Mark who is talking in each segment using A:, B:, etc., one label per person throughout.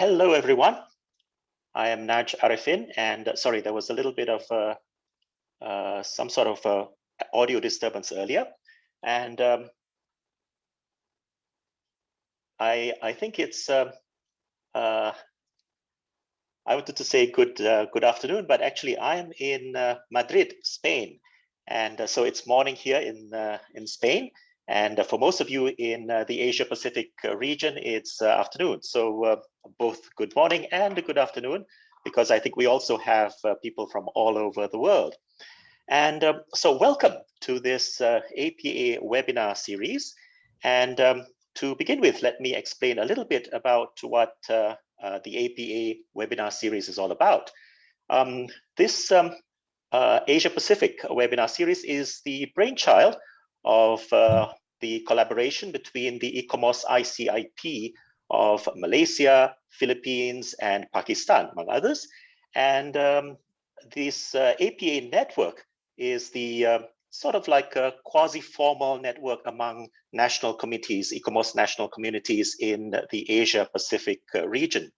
A: Hello, everyone. I am Naj Arifin, and sorry, there was a little bit of some sort of audio disturbance earlier, and I think it's I wanted to say good afternoon, but actually I am in Madrid, Spain, and so it's morning here in Spain. And for most of you in the Asia Pacific region, it's afternoon. So both good morning and a good afternoon, because I think we also have people from all over the world. And so welcome to this APA webinar series. And to begin with, let me explain a little bit about what the APA webinar series is all about. This Asia Pacific webinar series is the brainchild of the collaboration between the ICOMOS ICIP of Malaysia, Philippines, and Pakistan, among others. And this APA network is the sort of like a quasi-formal network among national committees, ICOMOS national communities in the Asia Pacific region.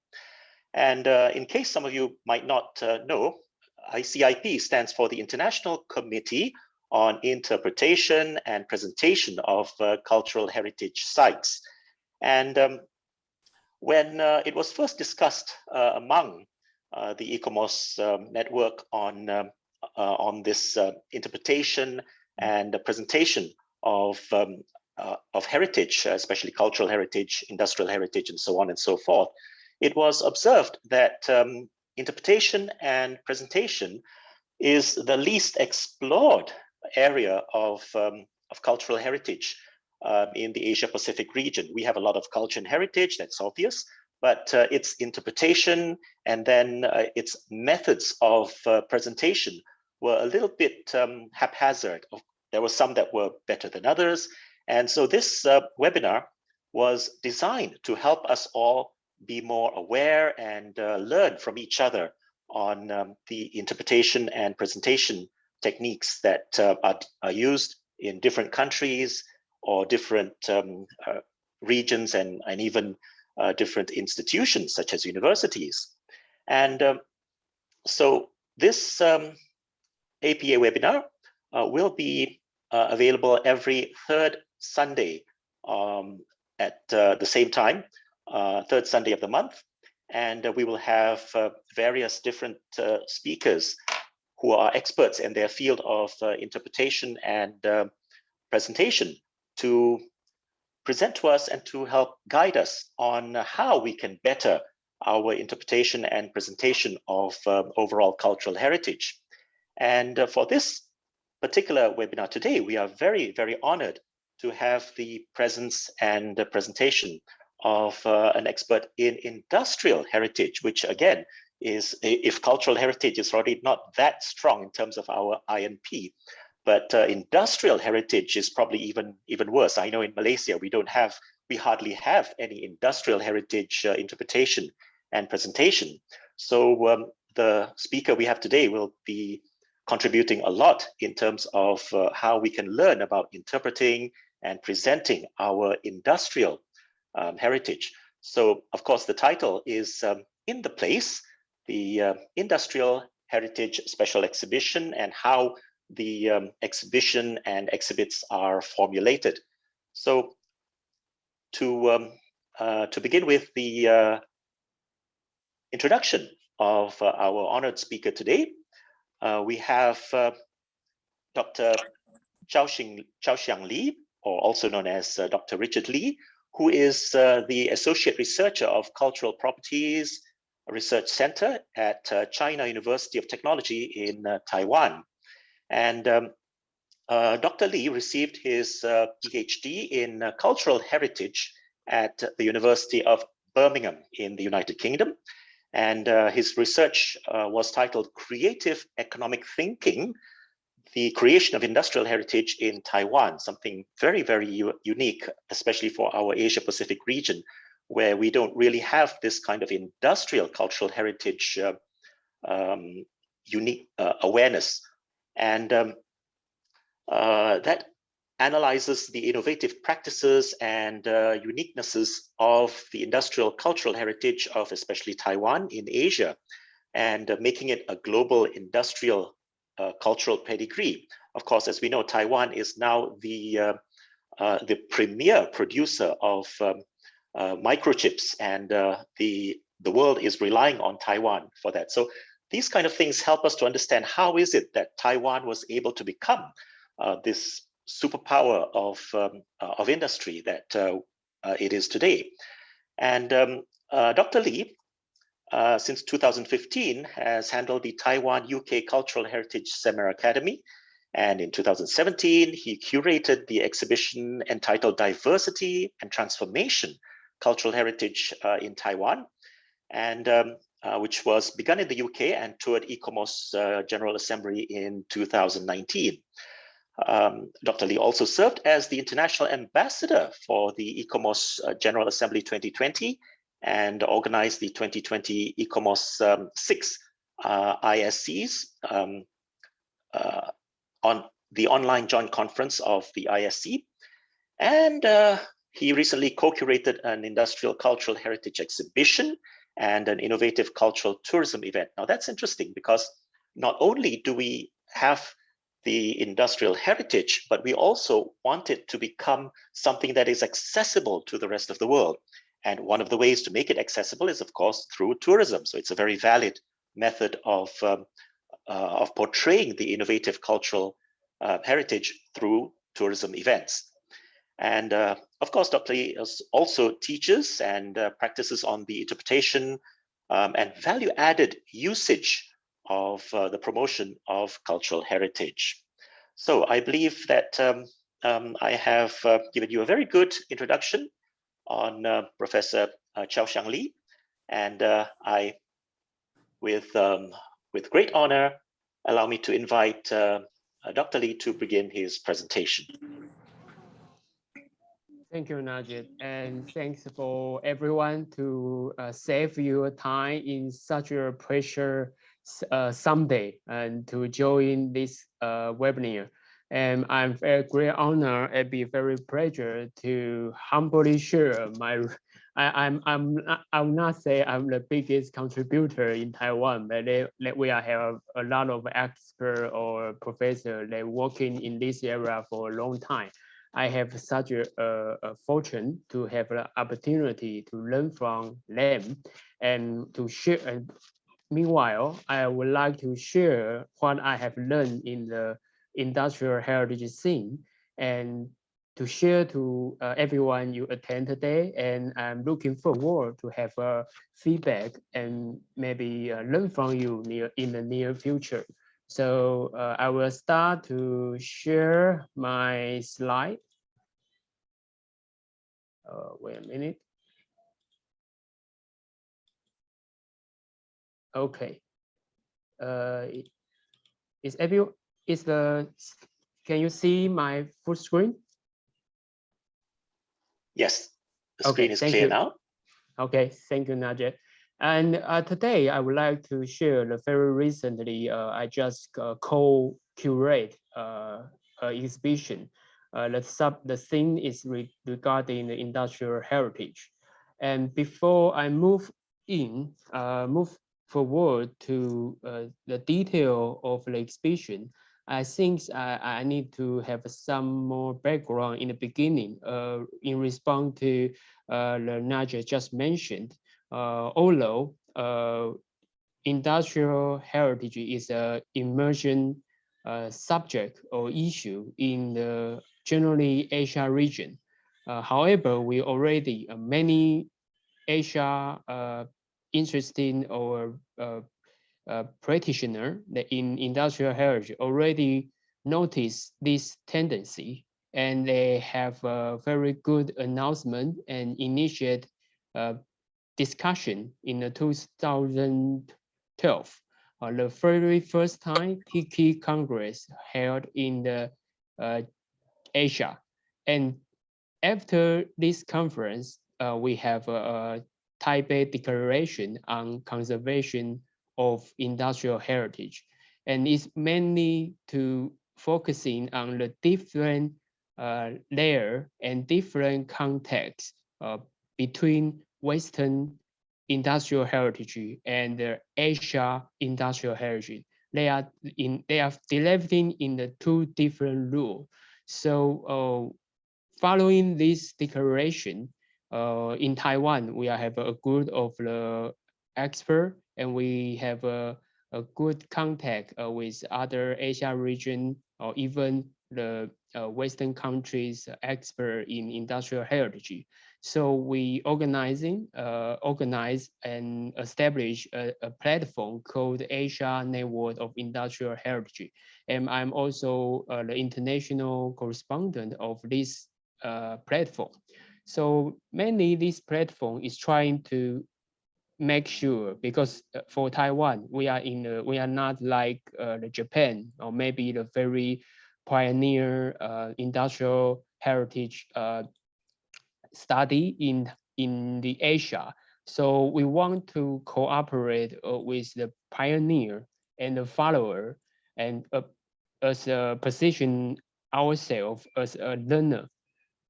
A: And in case some of you might not know, ICIP stands for the International Committee on Interpretation and Presentation of Cultural Heritage Sites. And when it was first discussed among the ICOMOS network on this interpretation and presentation of heritage, especially cultural heritage, industrial heritage, and so on and so forth, it was observed that interpretation and presentation is the least explored area of cultural heritage in the Asia Pacific region. We have a lot of culture and heritage, that's obvious, but its interpretation and then its methods of presentation were a little bit haphazard. There were some that were better than others. And so this webinar was designed to help us all be more aware and learn from each other on the interpretation and presentation techniques that are used in different countries or different regions and even different institutions such as universities. And so this APA webinar will be available every third Sunday at the same time, third Sunday of the month. And we will have various different speakers who are experts in their field of interpretation and presentation to present to us and to help guide us on how we can better our interpretation and presentation of overall cultural heritage. And for this particular webinar today, we are very, very honored to have the presence and the presentation of an expert in industrial heritage, which again is, if cultural heritage is already not that strong in terms of our INP, but industrial heritage is probably even worse. I know in Malaysia we hardly have any industrial heritage interpretation and presentation. So the speaker we have today will be contributing a lot in terms of how we can learn about interpreting and presenting our industrial heritage. So, of course, the title is In the Place, the Industrial Heritage Special Exhibition and how the exhibition and exhibits are formulated. So, to begin with the introduction of our honored speaker today, we have Dr. Chao-Shiang Li, or also known as Dr. Richard Li, who is the Associate Researcher of Cultural Properties Research Center at China University of Technology in Taiwan. And Dr. Li received his PhD in Cultural Heritage at the University of Birmingham in the United Kingdom. And his research was titled Creative Economic Thinking, the Creation of Industrial Heritage in Taiwan, something very, very unique, especially for our Asia Pacific region, where we don't really have this kind of industrial cultural heritage unique awareness. And that analyzes the innovative practices and uniquenesses of the industrial cultural heritage of especially Taiwan in Asia, and making it a global industrial cultural pedigree. Of course, as we know, Taiwan is now the premier producer of microchips, and the world is relying on Taiwan for that. So these kind of things help us to understand how is it that Taiwan was able to become this superpower of industry that it is today. And Dr. Lee, since 2015, has handled the Taiwan UK Cultural Heritage Seminar Academy. And in 2017, he curated the exhibition entitled Diversity and Transformation, Cultural Heritage in Taiwan, and which was begun in the UK and toured ICOMOS General Assembly in 2019. Dr. Lee also served as the international ambassador for the ICOMOS General Assembly 2020 and organized the 2020 ICOMOS 6 ISCs on the online joint conference of the ISC. And he recently co-curated an industrial cultural heritage exhibition and an innovative cultural tourism event. Now that's interesting because not only do we have the industrial heritage, but we also want it to become something that is accessible to the rest of the world. And one of the ways to make it accessible is, of course, through tourism. So it's a very valid method of portraying the innovative cultural heritage through tourism events. And of course, Dr. Lee also teaches and practices on the interpretation and value-added usage of the promotion of cultural heritage. So I believe that I have given you a very good introduction on Professor Chao-Shiang Lee, and I, with great honor, allow me to invite Dr. Lee to begin his presentation.
B: Thank you, Najib, and thanks for everyone to save your time in such a pressure Sunday and to join this webinar. And I'm very great honor and be very pleasure to humbly share my. I will not say I'm the biggest contributor in Taiwan, but we have a lot of expert or professor that working in this area for a long time. I have such a fortune to have the opportunity to learn from them and to share. And meanwhile, I would like to share what I have learned in the industrial heritage scene and to share to everyone you attend today. And I'm looking forward to have a feedback and maybe learn from you in the near future. So I will start to share my slide. Wait a minute. Okay. Can you see my full screen?
A: Yes, the screen is clear now.
B: Okay, thank you, Najib. And today I would like to share the very recently I just co-curate exhibition. The theme is regarding the industrial heritage. And before I move forward to the detail of the exhibition, I think I need to have some more background in the beginning in response to the Najib just mentioned. Although industrial heritage is an emerging subject or issue in the generally Asia region. However, we already many Asia interesting or practitioner in industrial heritage already noticed this tendency, and they have a very good announcement and initiate discussion in the 2012. The very first time Tiki Congress held in the Asia. And after this conference, we have a Taipei Declaration on Conservation of Industrial Heritage. And it's mainly to focusing on the different layer and different contexts between Western industrial heritage and Asia industrial heritage. They are developing in the two different rules. So following this declaration, in Taiwan, we have a group of the expert, and we have a good contact with other Asia region or even the Western countries expert in industrial heritage. So we organize and establish a platform called Asia Network of Industrial Heritage. And I'm also the international correspondent of this platform. So mainly this platform is trying to make sure, because for Taiwan, we are not like the Japan or maybe the very pioneer industrial heritage study in the Asia. So we want to cooperate with the pioneer and the follower, and as a position ourselves as a learner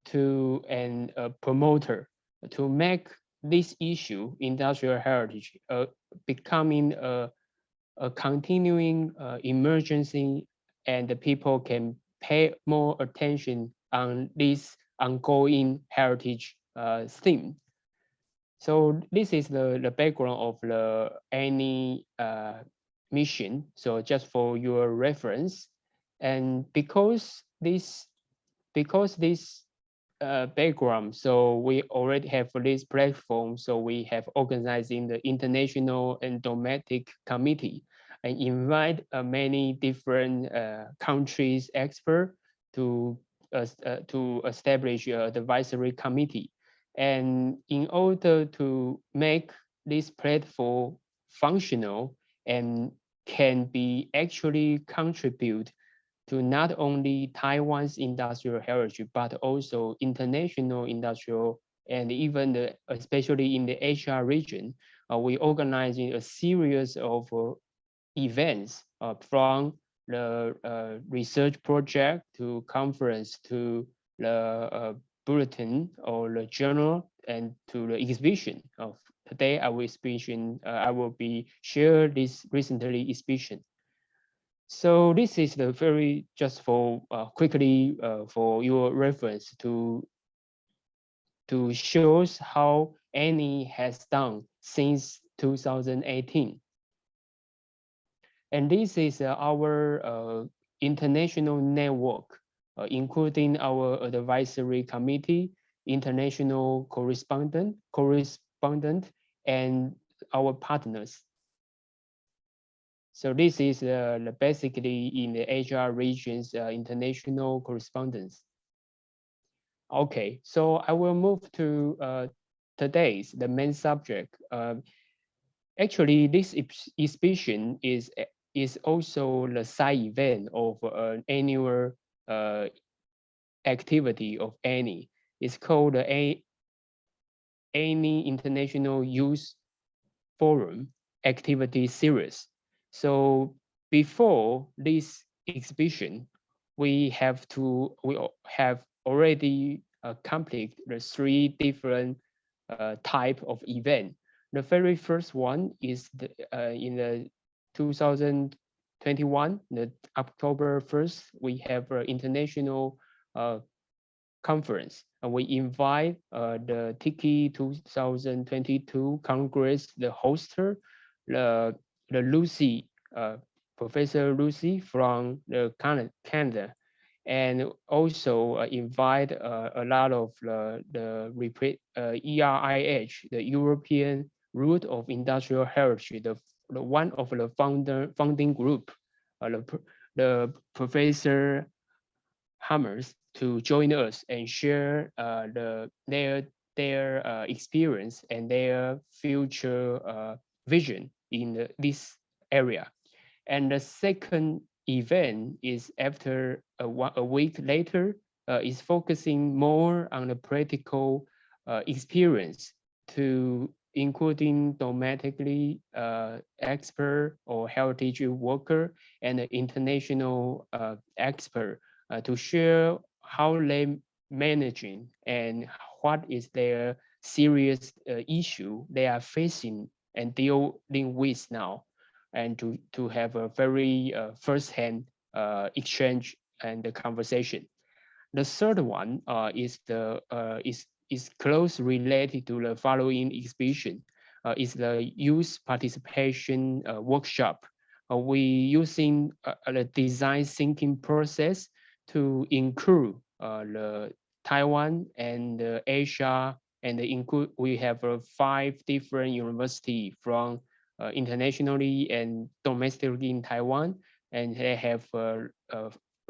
B: to and a promoter to make this issue, industrial heritage, becoming a continuing emergency, and the people can pay more attention on this ongoing heritage theme. So this is the background of the ANI mission. So just for your reference, and because this background, so we already have this platform. So we have organizing the international and domestic committee and invite many different countries expert to establish the advisory committee. And in order to make this platform functional and can be actually contribute to not only Taiwan's industrial heritage, but also international industrial, and even especially in the Asia region, we organizing a series of events from the research project to conference to the bulletin or the journal and to the exhibition. Of today, I will be share this recently exhibition. So this is the very just for quickly for your reference to shows how ANI has done since 2018. And this is our international network, including our advisory committee, international correspondent, and our partners. So this is basically in the Asia region's international correspondence. Okay, so I will move to today's the main subject. Actually, this exhibition is also the side event of an annual activity of ANI. It's called the ANI International Youth Forum Activity Series. So before this exhibition, we have already completed the three different type of event. The very first one is in the 2021, the October 1st, we have an international conference. And we invite the Tiki 2022 Congress, the hoster, the Lucy, Professor Lucy from the Canada, and also invite a lot of the ERIH, the European Root of Industrial Heritage, the one of the founding group, the Professor Hammers to join us and share their experience and their future vision in this area. And the second event is after a week later, is focusing more on the practical experience to including domestically expert or heritage worker and international expert to share how they managing and what is their serious issue they are facing and dealing with now, and to have a very first-hand exchange and the conversation. The third one is close related to the following exhibition. Is the youth participation workshop. We using the design thinking process to include the Taiwan and Asia, and include we have 5 different universities from internationally and domestically in Taiwan, and they have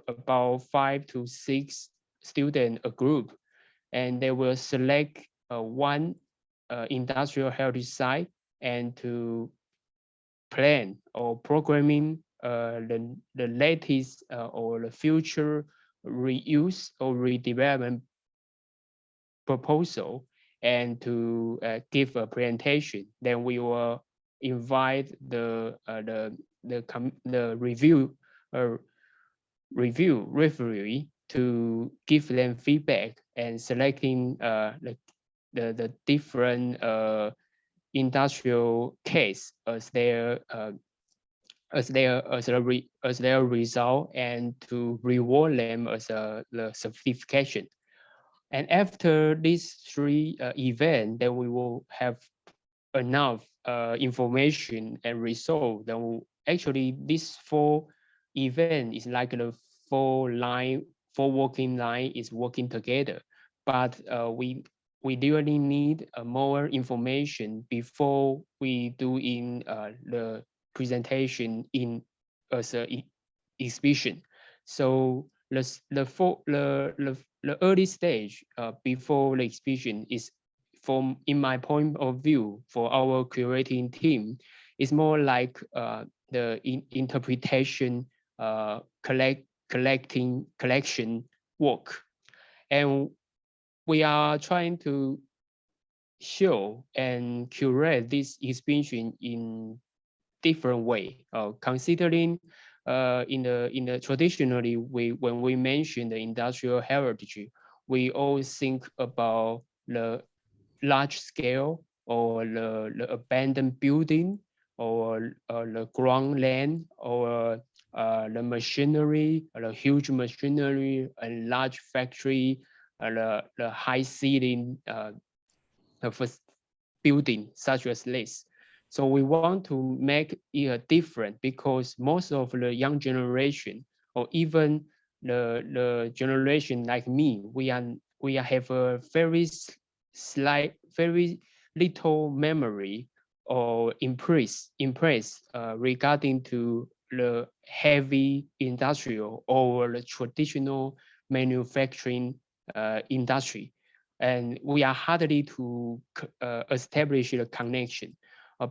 B: about 5 to 6 student a group, and they will select one industrial heritage site and to plan or programming the latest or the future reuse or redevelopment proposal, and to give a presentation. Then we will invite the review referee to give them feedback and selecting the different industrial case as their result, and to reward them as the certification. And after these 3 events, then we will have enough information and result. Then actually this 4 event is like the 4 working line is working together. But we really need more information before we do in the presentation in as a exhibition. So the early stage before the exhibition is, from in my point of view, for our curating team, is more like the interpretation, collection work, and we are trying to show and curate this exhibition in different way, considering in the traditionally when we mention the industrial heritage, we always think about the large scale or the abandoned building, or the ground land, or the machinery, the huge machinery and large factory, the high ceiling building such as this. So we want to make it different, because most of the young generation, or even the generation like me, we have a very very little memory or impress regarding to the heavy industrial or the traditional manufacturing industry, and we are hardly to establish a connection,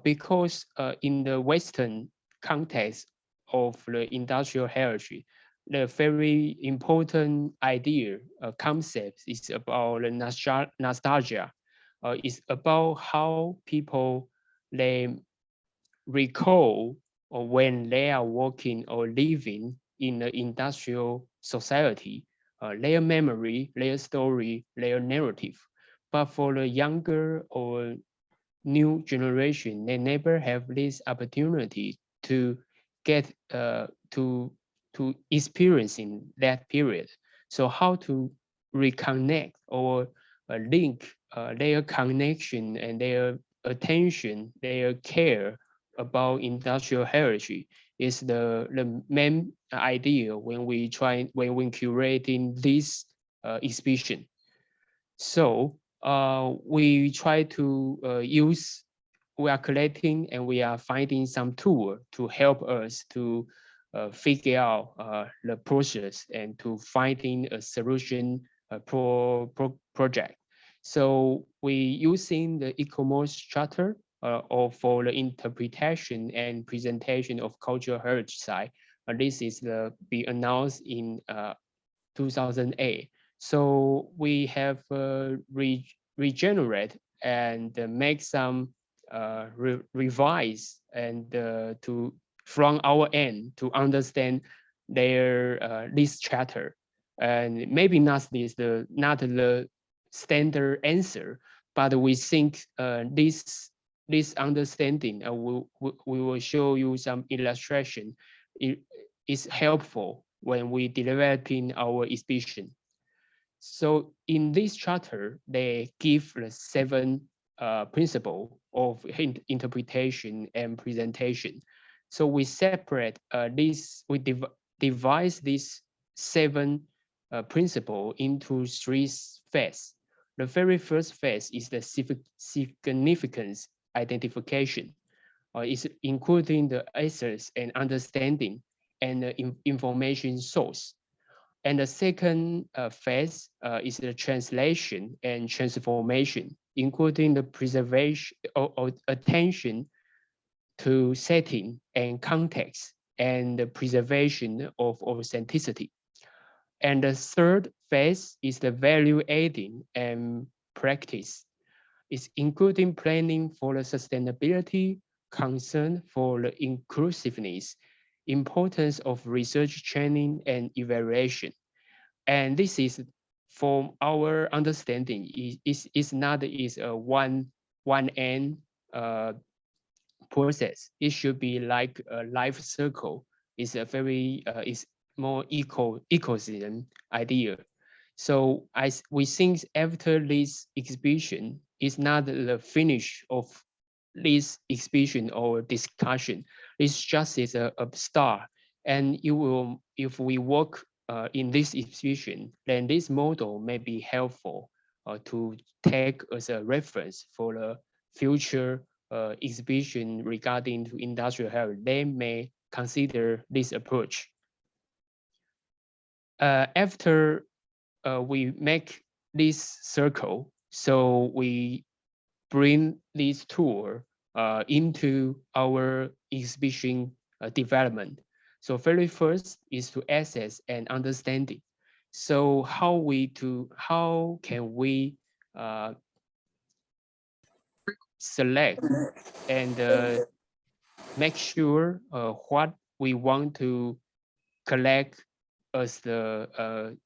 B: because in the Western context of the industrial heritage, the very important idea, concept is about the nostalgia. It's about how people they recall or when they are working or living in the industrial society, their memory, their story, their narrative. But for the younger or new generation, they never have this opportunity to get to experiencing that period. So how to reconnect or link their connection and their attention, their care about industrial heritage is the main idea when we curating this exhibition. So we try to we are collecting and we are finding some tool to help us to figure out the process and to finding a solution project. So we using the e-commerce charter or for the interpretation and presentation of cultural heritage site. This is be announced in 2008. So we have regenerate and make some revise and to from our end to understand their this charter. And maybe not the standard answer, but we think this understanding, we will show you some illustration. It is helpful when we developing our exhibition. So in this chapter, they give the 7 principle of interpretation and presentation. So we separate we divide these 7 principle into 3 phases. The very first phase is the significance identification. Is including the essence and understanding and the information source. And the second phase is the translation and transformation, including the preservation or attention to setting and context and the preservation of authenticity. And the third phase is the value adding and practice. It's including planning for the sustainability, concern for the inclusiveness, importance of research training and evaluation. And this is, from our understanding, is not is a one end process. It should be like a life circle. It's a very is more ecosystem idea. So we think after this exhibition is not the finish of this exhibition or discussion. It's just is a start. And it will, if we work in this exhibition, then this model may be helpful to take as a reference for the future exhibition regarding to industrial health. They may consider this approach. After we make this circle, so we bring this tool into our exhibition development. So very first is to assess and understanding. So how can we select and make sure what we want to collect as the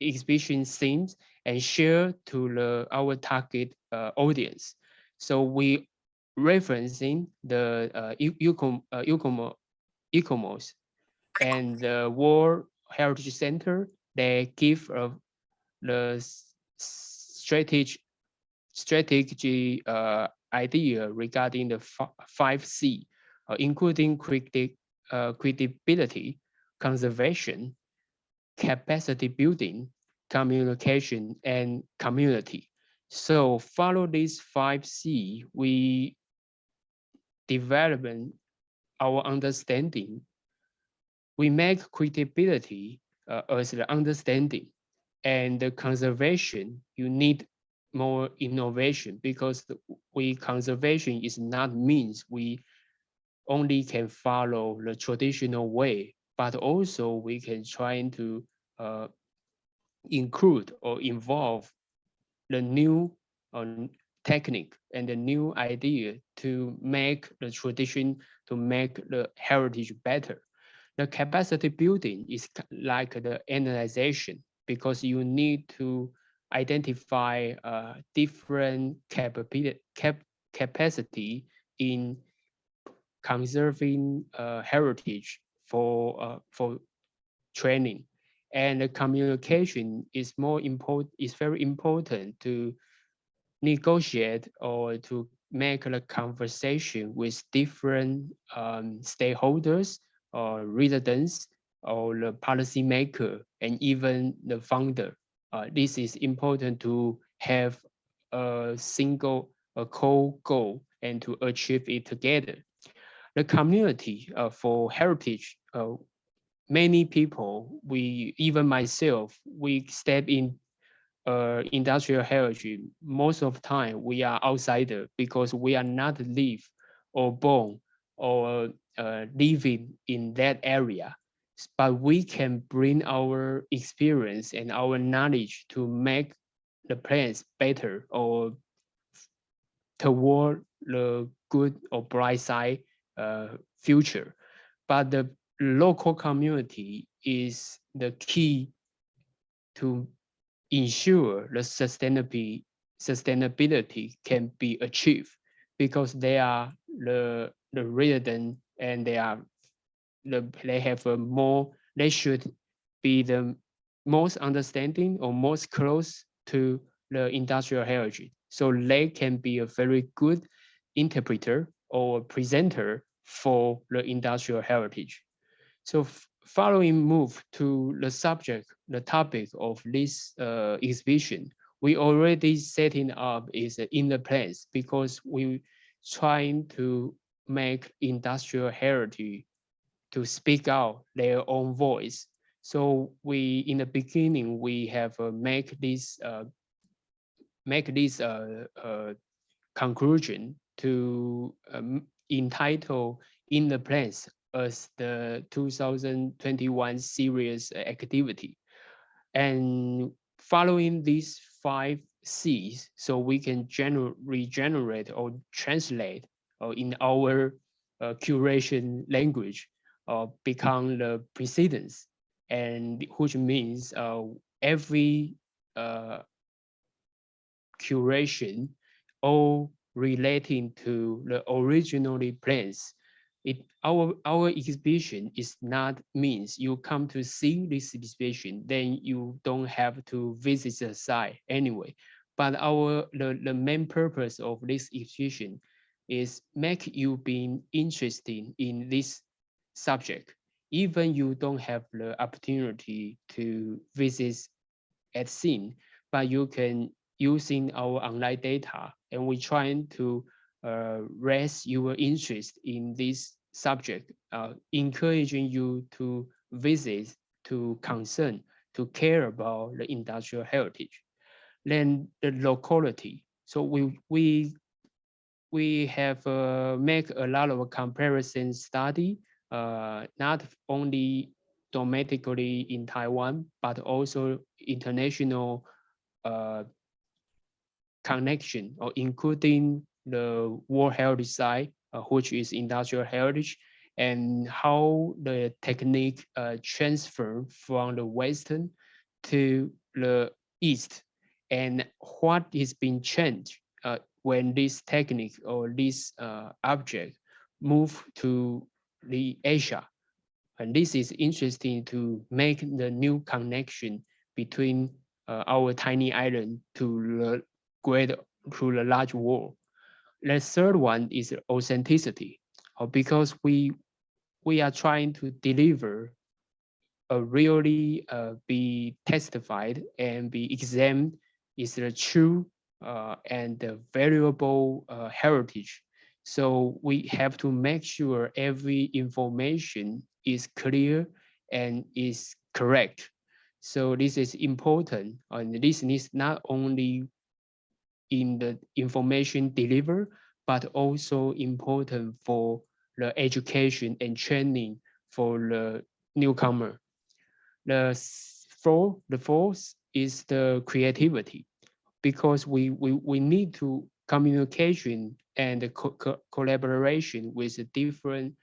B: exhibition themes and share to our target audience. So we referencing the ICOMOS and the World Heritage Center. They give the strategy idea regarding the 5C, including credibility, conservation, capacity building, communication, and community. So follow these 5C, we develop our understanding. We make credibility as the understanding, and the conservation, you need more innovation, because conservation is not means we only can follow the traditional way, but also we can try to include or involve the new technique and the new idea to make the tradition, to make the heritage better. The capacity building is like the analyzation, because you need to identify different capacity in conserving heritage for training. And the communication is very important to negotiate or to make a conversation with different stakeholders or residents or the policymaker and even the founder. This is important to have a core goal and to achieve it together. The community for heritage, many people, even myself, we step in industrial heritage. Most of the time we are outsider, because we are not live or born or living in that area. But we can bring our experience and our knowledge to make the plans better or toward the good or bright side future. But the local community is the key to ensure the sustainability can be achieved, because they are the resident, and they have a more, they should be the most understanding or most close to the industrial heritage. So they can be a very good interpreter or presenter for the industrial heritage. So following move to the subject, the topic of this exhibition, we already setting up is in the place, because we trying to make industrial heritage to speak out their own voice. So we, in the beginning, we have make this conclusion to entitle in the place as the 2021 series activity. And following these 5 C's, so we can regenerate or translate in our curation language, become the precedence, and which means every uh, curation all relating to the originally plans. Our exhibition is not means you come to see this exhibition, then you don't have to visit the site anyway. But the main purpose of this exhibition is make you being interested in this subject, even you don't have the opportunity to visit at scene, but you can using our online data, and we're trying to raise your interest in this subject, encouraging you to visit, to concern, to care about the industrial heritage. Then the locality. So we have make a lot of comparison study, not only domestically in Taiwan, but also international uh, connection, or including the World Heritage Site, which is industrial heritage, and how the technique transfer from the Western to the East, and what is being changed when this technique or this object move to the Asia. And this is interesting to make the new connection between our tiny island to the great, to the large world. The third one is authenticity, because we are trying to deliver a really be testified and be examined is the true and the valuable heritage. So we have to make sure every information is clear and is correct. So this is important, and this is not only in the information delivered, but also important for the education and training for the newcomer. The fourth is the creativity, because we need to communication and collaboration with a different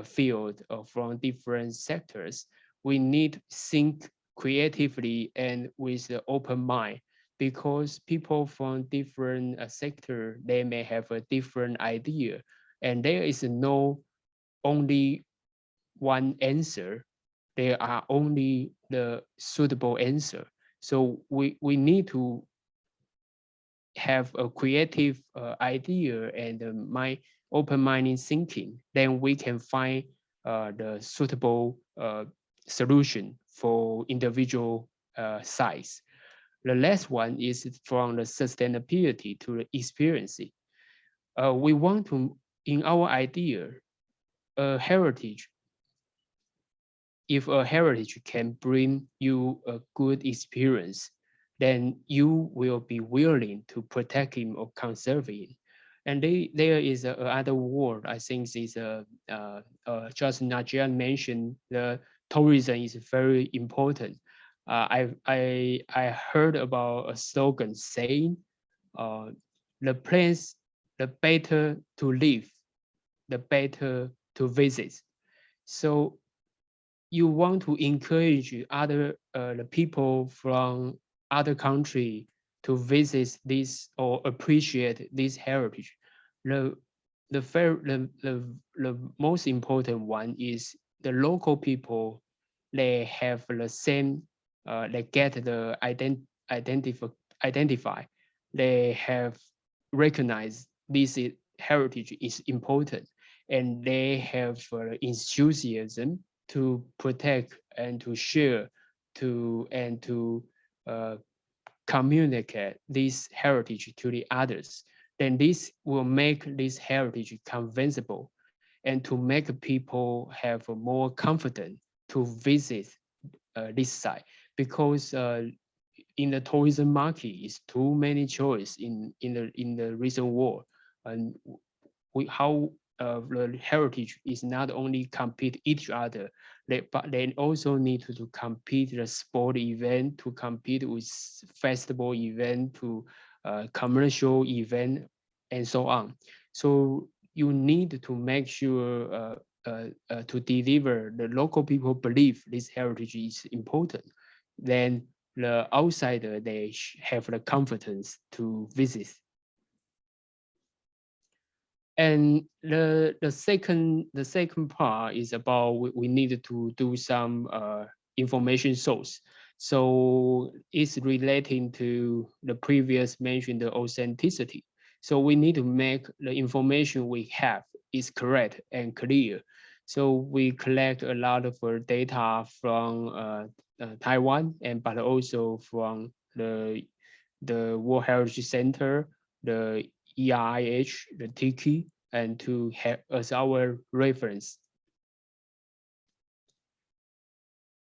B: field or from different sectors. We need to think creatively and with an open mind, because people from different sector, they may have a different idea, and there is no only one answer. There are only the suitable answer. So we need to have a creative idea and mind, open-minded thinking, then we can find the suitable solution for individual size. The last one is from the sustainability to the experience. We want to, in our idea, a heritage, if a heritage can bring you a good experience, then you will be willing to protect him or conserve it. And there is another word, I think is just Najian mentioned, the tourism is very important. I heard about a slogan saying, uh, the place, the better to live, the better to visit. So you want to encourage other the people from other country to visit this or appreciate this heritage, the the most important one is the local people. They have the same. They get the identify. They have recognized this heritage is important, and they have enthusiasm to protect and to share to uh, communicate this heritage to the others. Then this will make this heritage convincible and to make people have more confidence to visit this site, because in the tourism market is too many choice in the recent world, and how the heritage is not only compete each other, but they also need to compete the sport event, to compete with festival event, to commercial event, and so on. So you need to make sure to deliver the local people believe this heritage is important. Then the outsider, they have the confidence to visit. And the second part is about we needed to do some information source. So it's relating to the previous mentioned the authenticity. So we need to make the information we have is correct and clear. So we collect a lot of data from Taiwan, and but also from the World Heritage Center, the ERIH, the Tiki, and to have as our reference.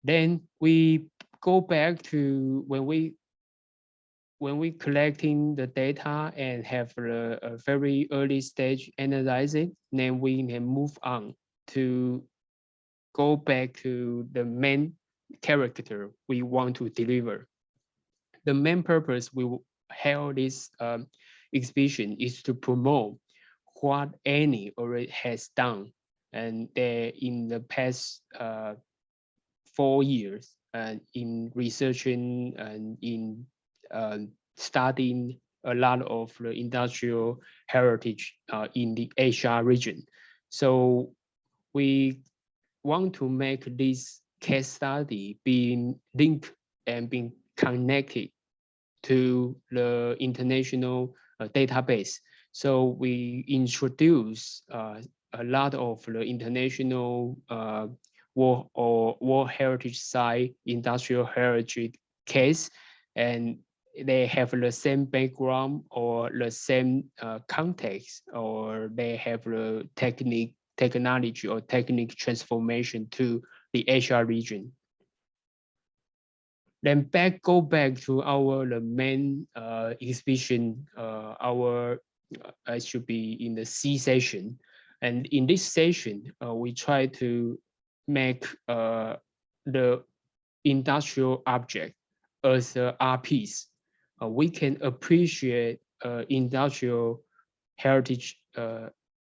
B: Then we go back to when we collecting the data and have a very early stage analyzing, then we can move on to go back to the main character we want to deliver. The main purpose we held this exhibition is to promote what ANIH already has done, and in the past 4 years, in researching and in studying a lot of the industrial heritage in the Asia region. So we want to make this case study being linked and being connected to the international database. So we introduce a lot of the international World Heritage Site, industrial heritage case, and they have the same background or the same context, or they have the technology or technique transformation to the Asia region. Then go back to our the main exhibition. Our should be in the C session, and in this session, we try to make the industrial object as a art piece. We can appreciate industrial heritage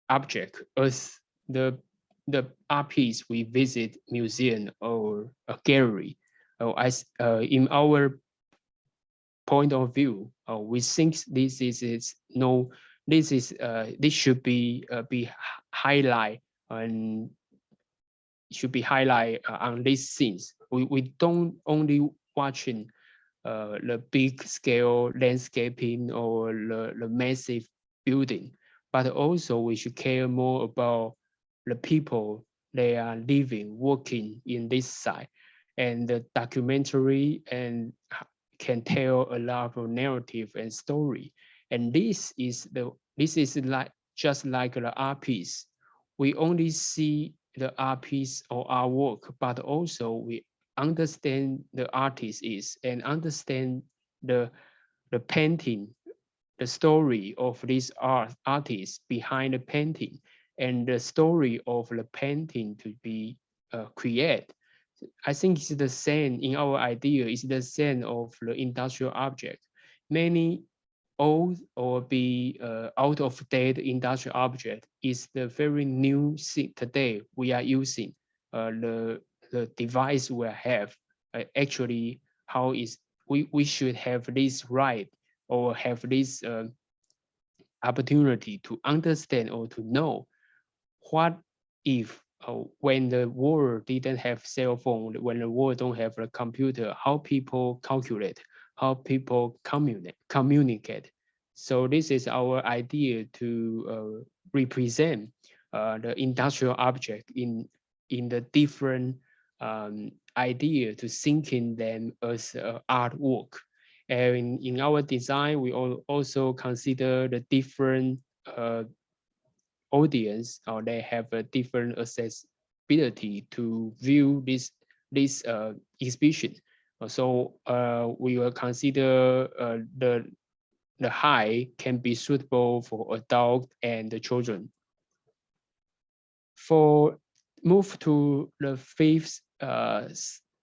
B: object as the art piece we visit museum or a gallery. As in our point of view, we think this should be highlight and should be highlight on these scenes. We don't only watching the big scale landscaping or the massive building, but also we should care more about the people they are living, working in this site, and the documentary and can tell a lot of narrative and story. And this is like just like the art piece. We only see the art piece or artwork, but also we understand the artist is and understand the painting, the story of this artist behind the painting, and the story of the painting to be created. I think it's the same in our idea. It's the same of the industrial object. Many old or be out of date industrial object is the very new thing today we are using. The the device will have, actually how is we should have this right or have this opportunity to understand or to know what if when the world didn't have cell phone, when the world don't have a computer, how people calculate, how people communicate. So this is our idea to represent the industrial object in the different idea to thinking them as artwork. And in our design, we also consider the different audience, or they have a different accessibility to view this exhibition. So we will consider the height can be suitable for adult and the children. For move to the fifth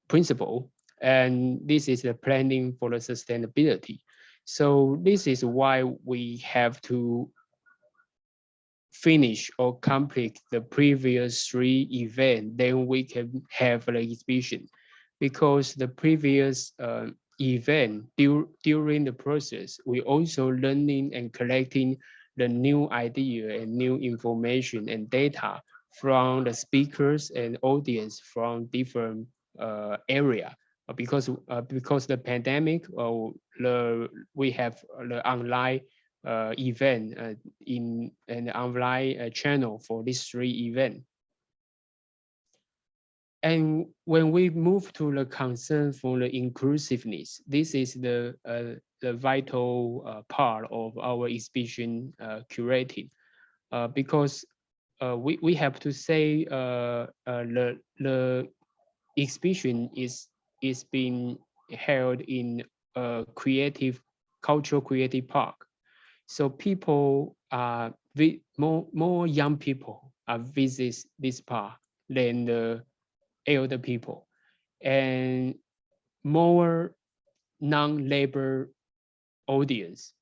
B: principle, and this is the planning for the sustainability. So this is why we have to finish or complete the previous 3 events, then we can have the exhibition. Because the previous event during the process, we also learning and collecting the new idea and new information and data from the speakers and audience from different area. Because the pandemic, we have the online event in an online channel for these 3 events. And when we move to the concern for the inclusiveness, this is the vital part of our exhibition curating, because we have to say the exhibition is being held in a cultural creative park. So people are more young people are visit this park than the elder people, and more non-labor audience,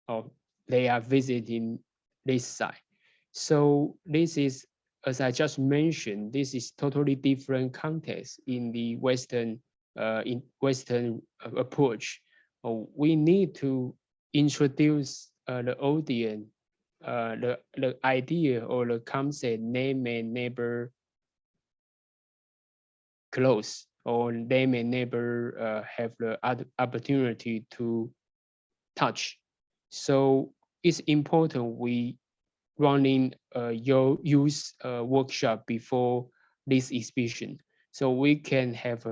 B: or they are visiting this site. So this is, as I just mentioned, this is totally different context in the Western approach. We need to introduce the audience, the idea or the concept name and neighbor close, or they may never have the opportunity to touch. So it's important we running your use workshop before this exhibition, so we can have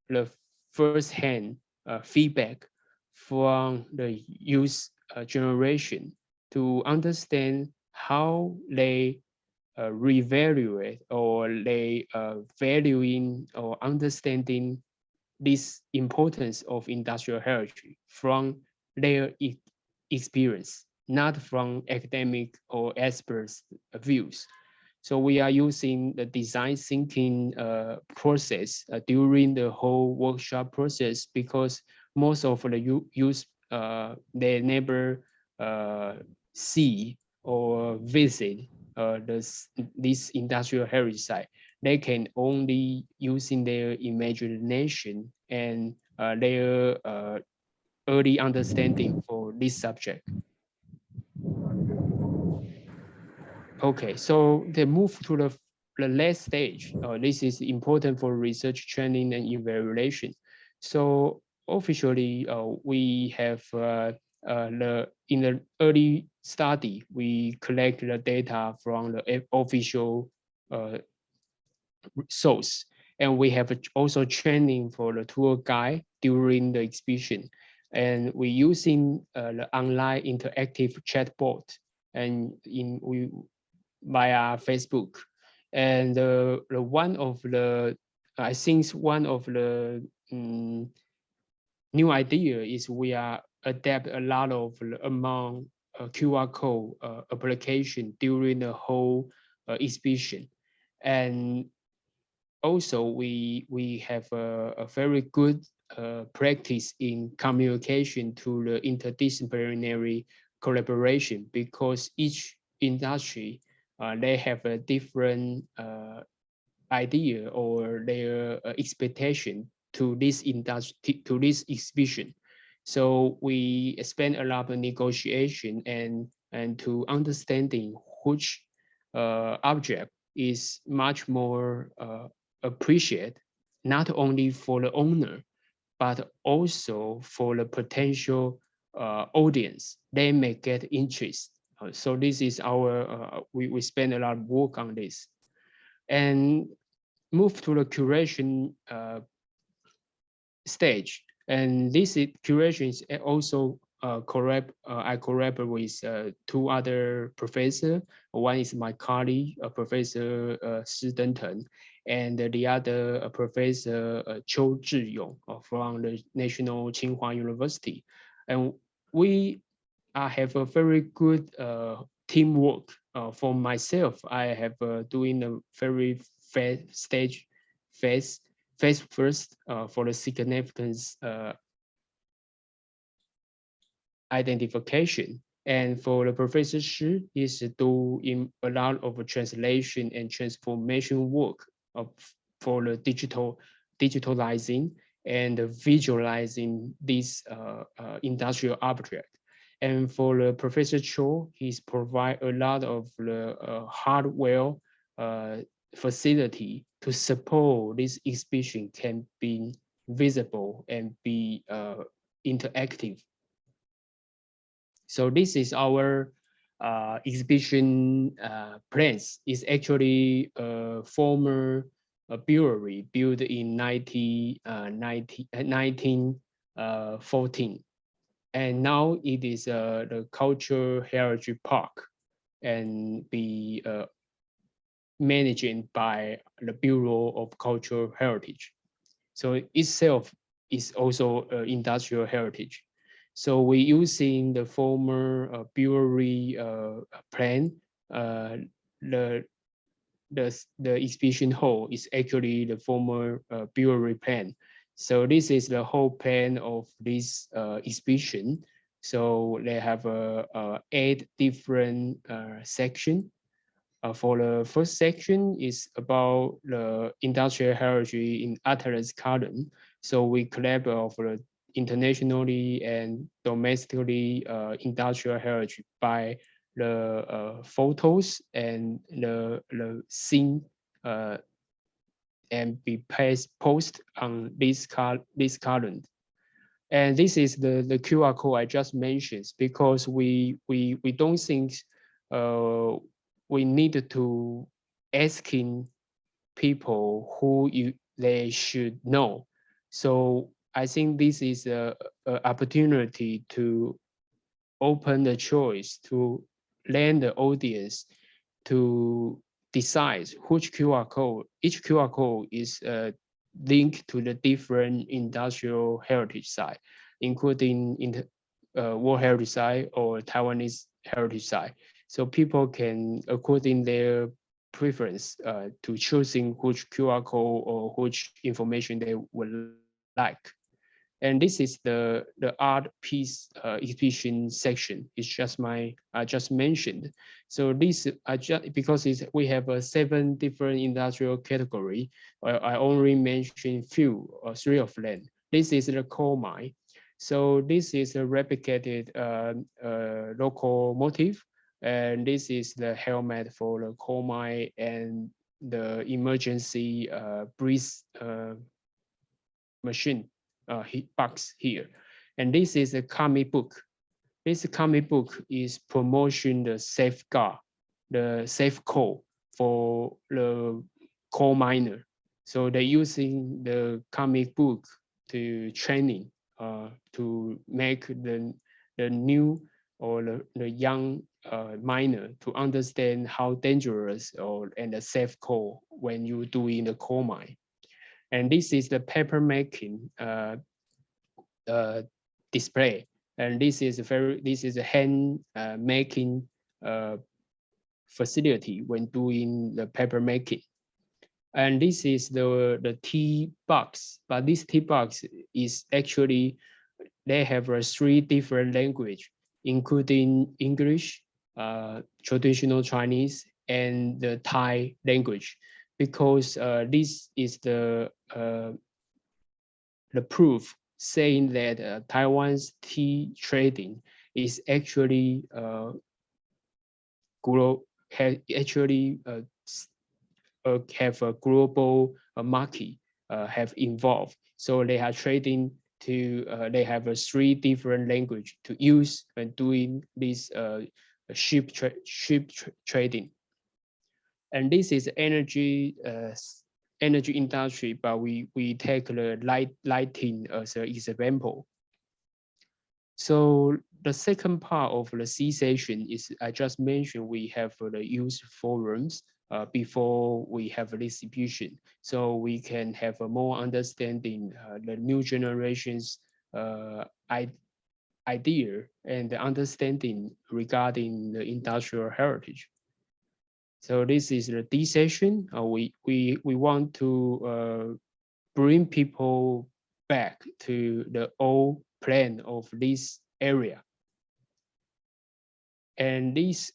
B: the first-hand feedback from the youth generation to understand how they reevaluate or they valuing or understanding this importance of industrial heritage from their experience, not from academic or experts' views. So we are using the design thinking process during the whole workshop process, because most of the youth they never see or visit this industrial heritage site. They can only using their imagination and their early understanding for this subject. Okay, so they move to the last stage. This is important for research training and evaluation. So officially, we have in the early study, we collect the data from the official source, and we have also training for the tour guide during the exhibition, and we using the online interactive chatbot and we via Facebook, and one of the I think one of the new idea is we are adapt a lot of among QR code application during the whole exhibition, and also we have a very good practice in communication to the interdisciplinary collaboration, because each industry they have a different idea or their expectation to this industry, to this exhibition. So we spend a lot of negotiation and to understanding which object is much more appreciated, not only for the owner, but also for the potential audience. They may get interest. So this is our, we spend a lot of work on this. And move to the curation stage. And this curation is also I collaborate with two other professors. One is my colleague, Professor Shi Denten, and the other Professor Chao-Shiang from the National Tsinghua University. And we have a very good teamwork. For myself, I have doing a very fast stage, phase first for the significance identification. And for the Professor Shi is doing a lot of translation and transformation work for the digitalizing and visualizing this industrial object. And for the Professor Cho, he's provide a lot of the hardware facility to support this exhibition can be visible and be interactive. So this is our exhibition plans. It's actually a former brewery built in 1914. And now it is the Cultural Heritage Park and be managed by the Bureau of Cultural Heritage. So itself is also industrial heritage. So we're using the former brewery plan. The exhibition hall is actually the former brewery plan. So this is the whole plan of this exhibition. So they have 8 different sections. For the first section is about the industrial heritage in Atlas Garden. So we collaborate for the internationally and domestically industrial heritage by the photos and the scene and be post on this current. And this is the QR code I just mentioned because we don't think we need to asking people who they should know. So I think this is a opportunity to open the choice to let the audience to decide which QR code, each QR code is linked to the different industrial heritage site, including in the World Heritage Site or Taiwanese Heritage Site. So people can, according their preference, to choosing which QR code or which information they would like. And this is the art piece exhibition section. It's just I just mentioned. So this because we have 7 different industrial category. I only mentioned few or 3 of them. This is the coal mine. So this is a replicated local motif. And this is the helmet for the coal mine and the emergency breathe machine box here. And this is a comic book. This comic book is promotion the safeguard, the safe coal for the coal miner. So they're using the comic book to training to make the new or the young miner to understand how dangerous and the safe coal when you do in the coal mine. And this is the paper making display. And this is a hand making facility when doing the paper making. And this is the tea box, but this tea box is actually, they have 3 different language, including English, traditional Chinese, and the Thai language. because this is the proof saying that Taiwan's tea trading is actually have a global market have involved. So they are trading to they have 3 different language to use when doing this ship trading. And this is energy industry, but we take the lighting as an example. So the second part of the C session is I just mentioned we have the use forums before we have a distribution, so we can have a more understanding the new generations idea and the understanding regarding the industrial heritage. So this is the D session. We want to bring people back to the old plan of this area. And this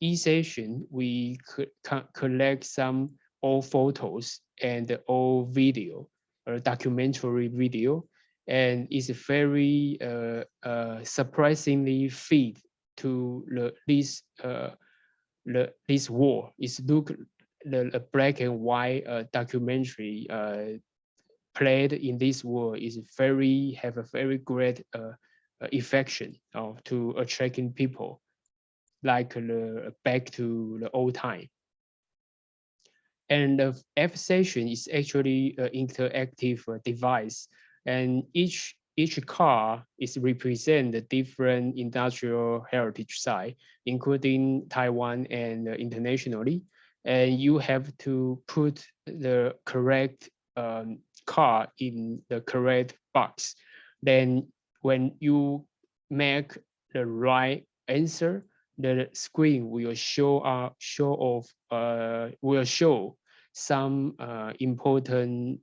B: E session, we could collect some old photos and old video, or documentary video, and it's very surprisingly fit to this war. It's look the black and white documentary played in this world is have a very great affection to attracting people, like back to the old time. And the F session is actually an interactive device, and each car is represent the different industrial heritage site, including Taiwan and internationally. And you have to put the correct car in the correct box. Then when you make the right answer, the screen will show some important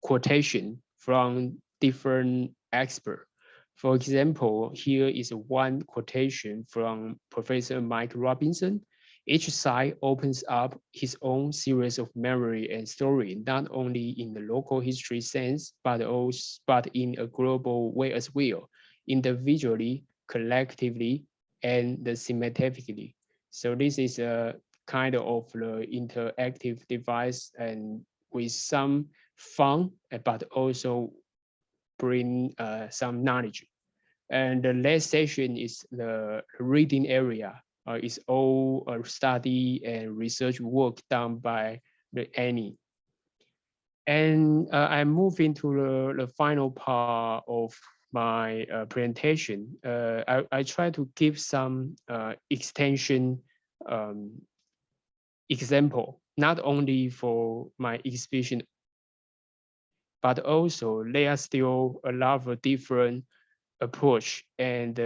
B: quotation from different experts. For example, here is one quotation from Professor Mike Robinson. Each side opens up his own series of memory and story, not only in the local history sense, but in a global way as well, individually, collectively, and thematically. So this is a kind of the interactive device and with some fun, but also bring some knowledge. And the last session is the reading area. It's all study and research work done by the ANIH. And I move into the final part of my presentation. I try to give some extension example, not only for my exhibition, but also there are still a lot of different approach and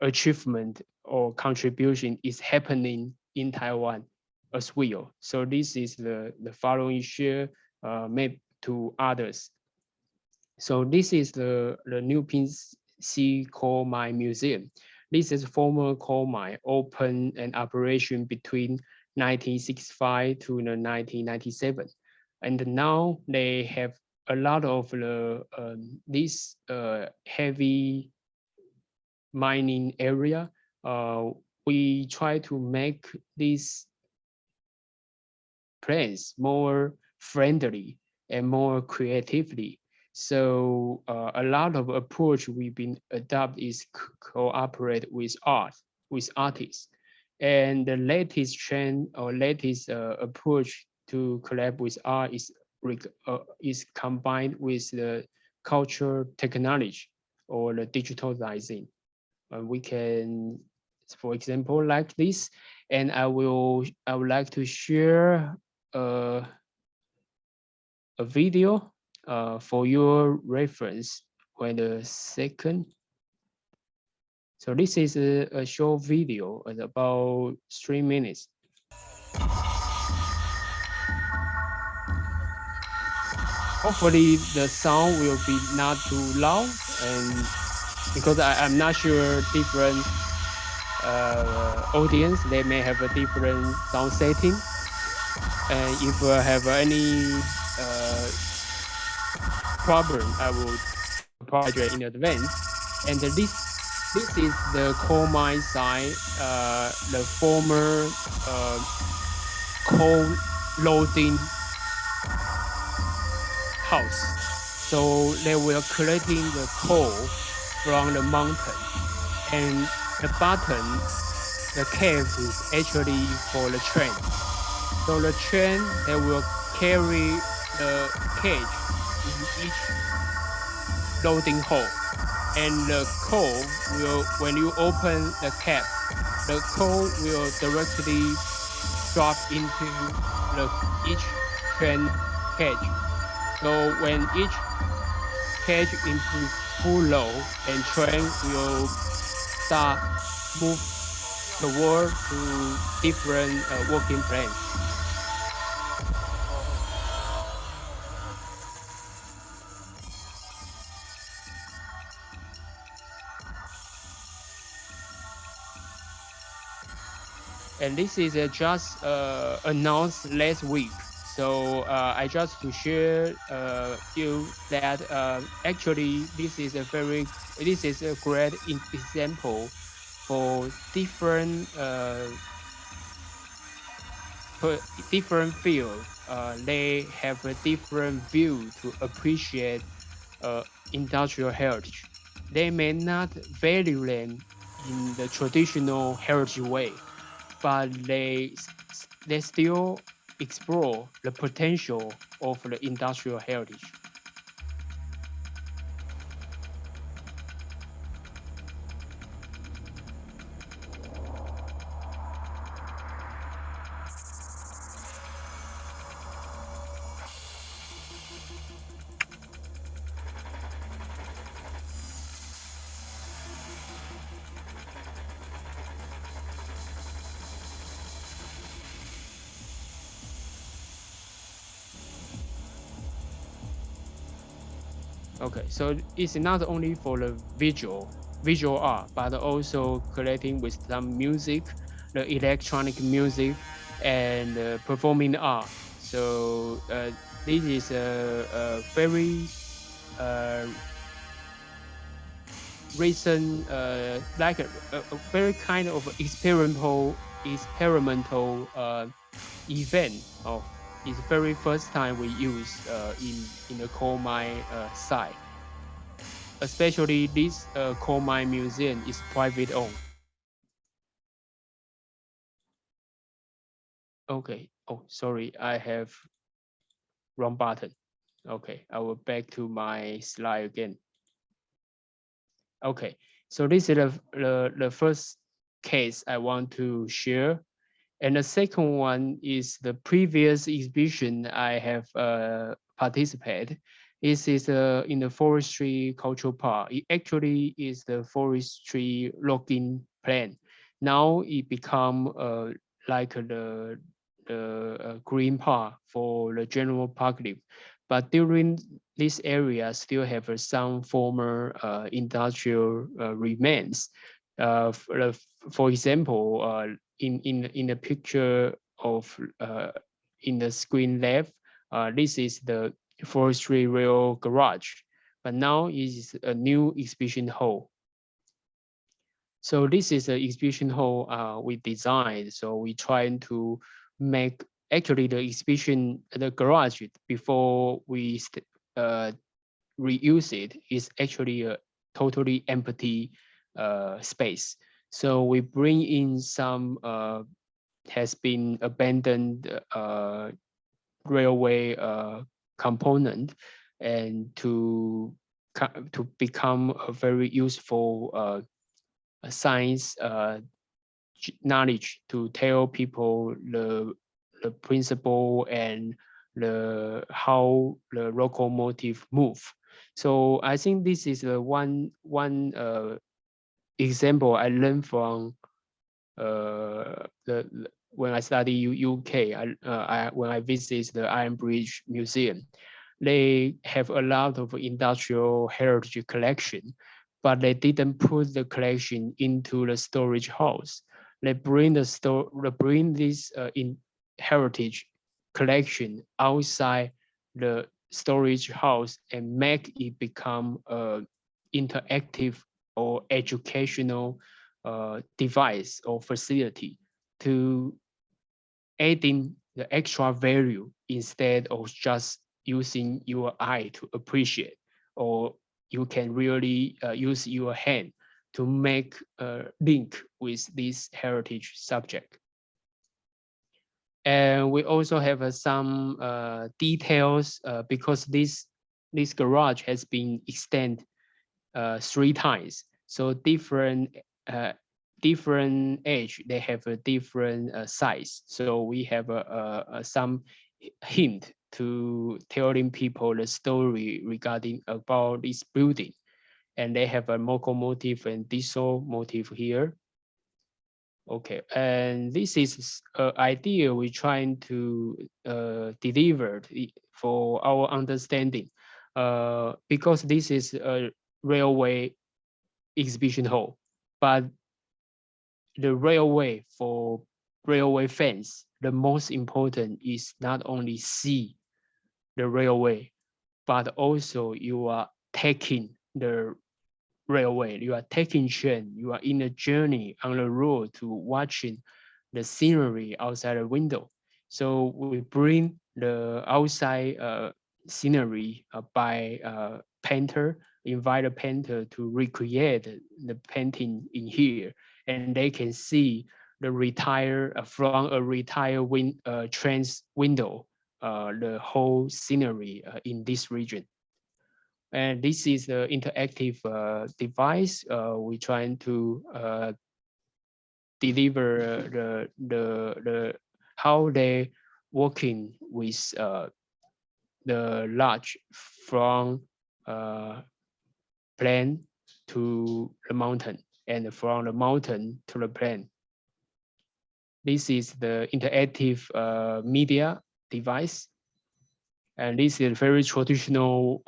B: achievement or contribution is happening in Taiwan as well. So this is the following share made to others. So this is the new PC coal mine museum. This is former coal mine open and operation between 1965 to 1997. And now they have a lot of this heavy mining area. We try to make these plans more friendly and more creatively. So a lot of approach we've been adopt is cooperate with artists. And the latest trend or latest approach to collab with art is combined with the cultural technology or the digitalizing. We can, for example, like this, and I would like to share a video for your reference. Wait a second. So this is a short video at about 3 minutes. Hopefully the sound will be not too loud, and because I'm not sure different audience, they may have a different sound setting. And if I have any problem, I will apologize in advance. And this is the coal mine site, the former coal loading house. So they were collecting the coal from the mountain, and the bottom, the cave is actually for the train. So the train, they will carry the cage in each loading hole, and the coal will, when you open the cap, the coal will directly drop into each train cage. So when each cage into full load, and train will start move toward to different working plans. And this is just announced last week. So I just to share you that actually this is a great example for different for different field. They have a different view to appreciate industrial heritage. They may not value them in the traditional heritage way, but they still explore the potential of the industrial heritage. Okay, so it's not only for the visual art, but also collecting with some music, the electronic music, and performing art. So this is a very uh, recent, like a very kind of experimental event of it's very first time we use in the coal mine site. Especially this coal mine museum is private owned. Okay. Oh, sorry, I have wrong button. Okay, I will back to my slide again. Okay, so this is the first case I want to share. And the second one is the previous exhibition I have participated. This is in the forestry cultural park. It actually is the forestry logging plan. Now it become like the green park for the general public. But during this area still have some former industrial remains. For example, in the picture of in the screen left, this is the forestry rail garage, but now is a new exhibition hall. So this is an exhibition hall we designed. So we trying to make actually the exhibition, the garage before we reuse it is actually a totally empty space. So we bring in some has been abandoned railway component, and to become a very useful science knowledge to tell people the principle and the how the locomotive move. So I think this is one example I learned from when I study UK. When I visit the Iron Bridge Museum, they have a lot of industrial heritage collection, but they didn't put the collection into the storage house. They bring this in heritage collection outside the storage house and make it become a interactive or educational device or facility to adding the extra value instead of just using your eye to appreciate, or you can really use your hand to make a link with this heritage subject. And we also have some details because this garage has been extended 3 times. So different age, they have a different size. So we have some hint to telling people the story regarding about this building. And they have a Moko motif and diesel motif here. Okay, and this is an idea we're trying to deliver for our understanding, because this is a railway exhibition hall, but the railway for railway fans, the most important is not only see the railway, but also you are taking the railway, you are taking train, you are in a journey on the road to watching the scenery outside the window. So we bring the outside scenery by painter, invite a painter to recreate the painting in here, and they can see the retire from a retire train's window, the whole scenery in this region. And this is the interactive device. We're trying to deliver the how they working with the large from plane to the mountain and from the mountain to the plane. This is the interactive media device. And this is a very traditional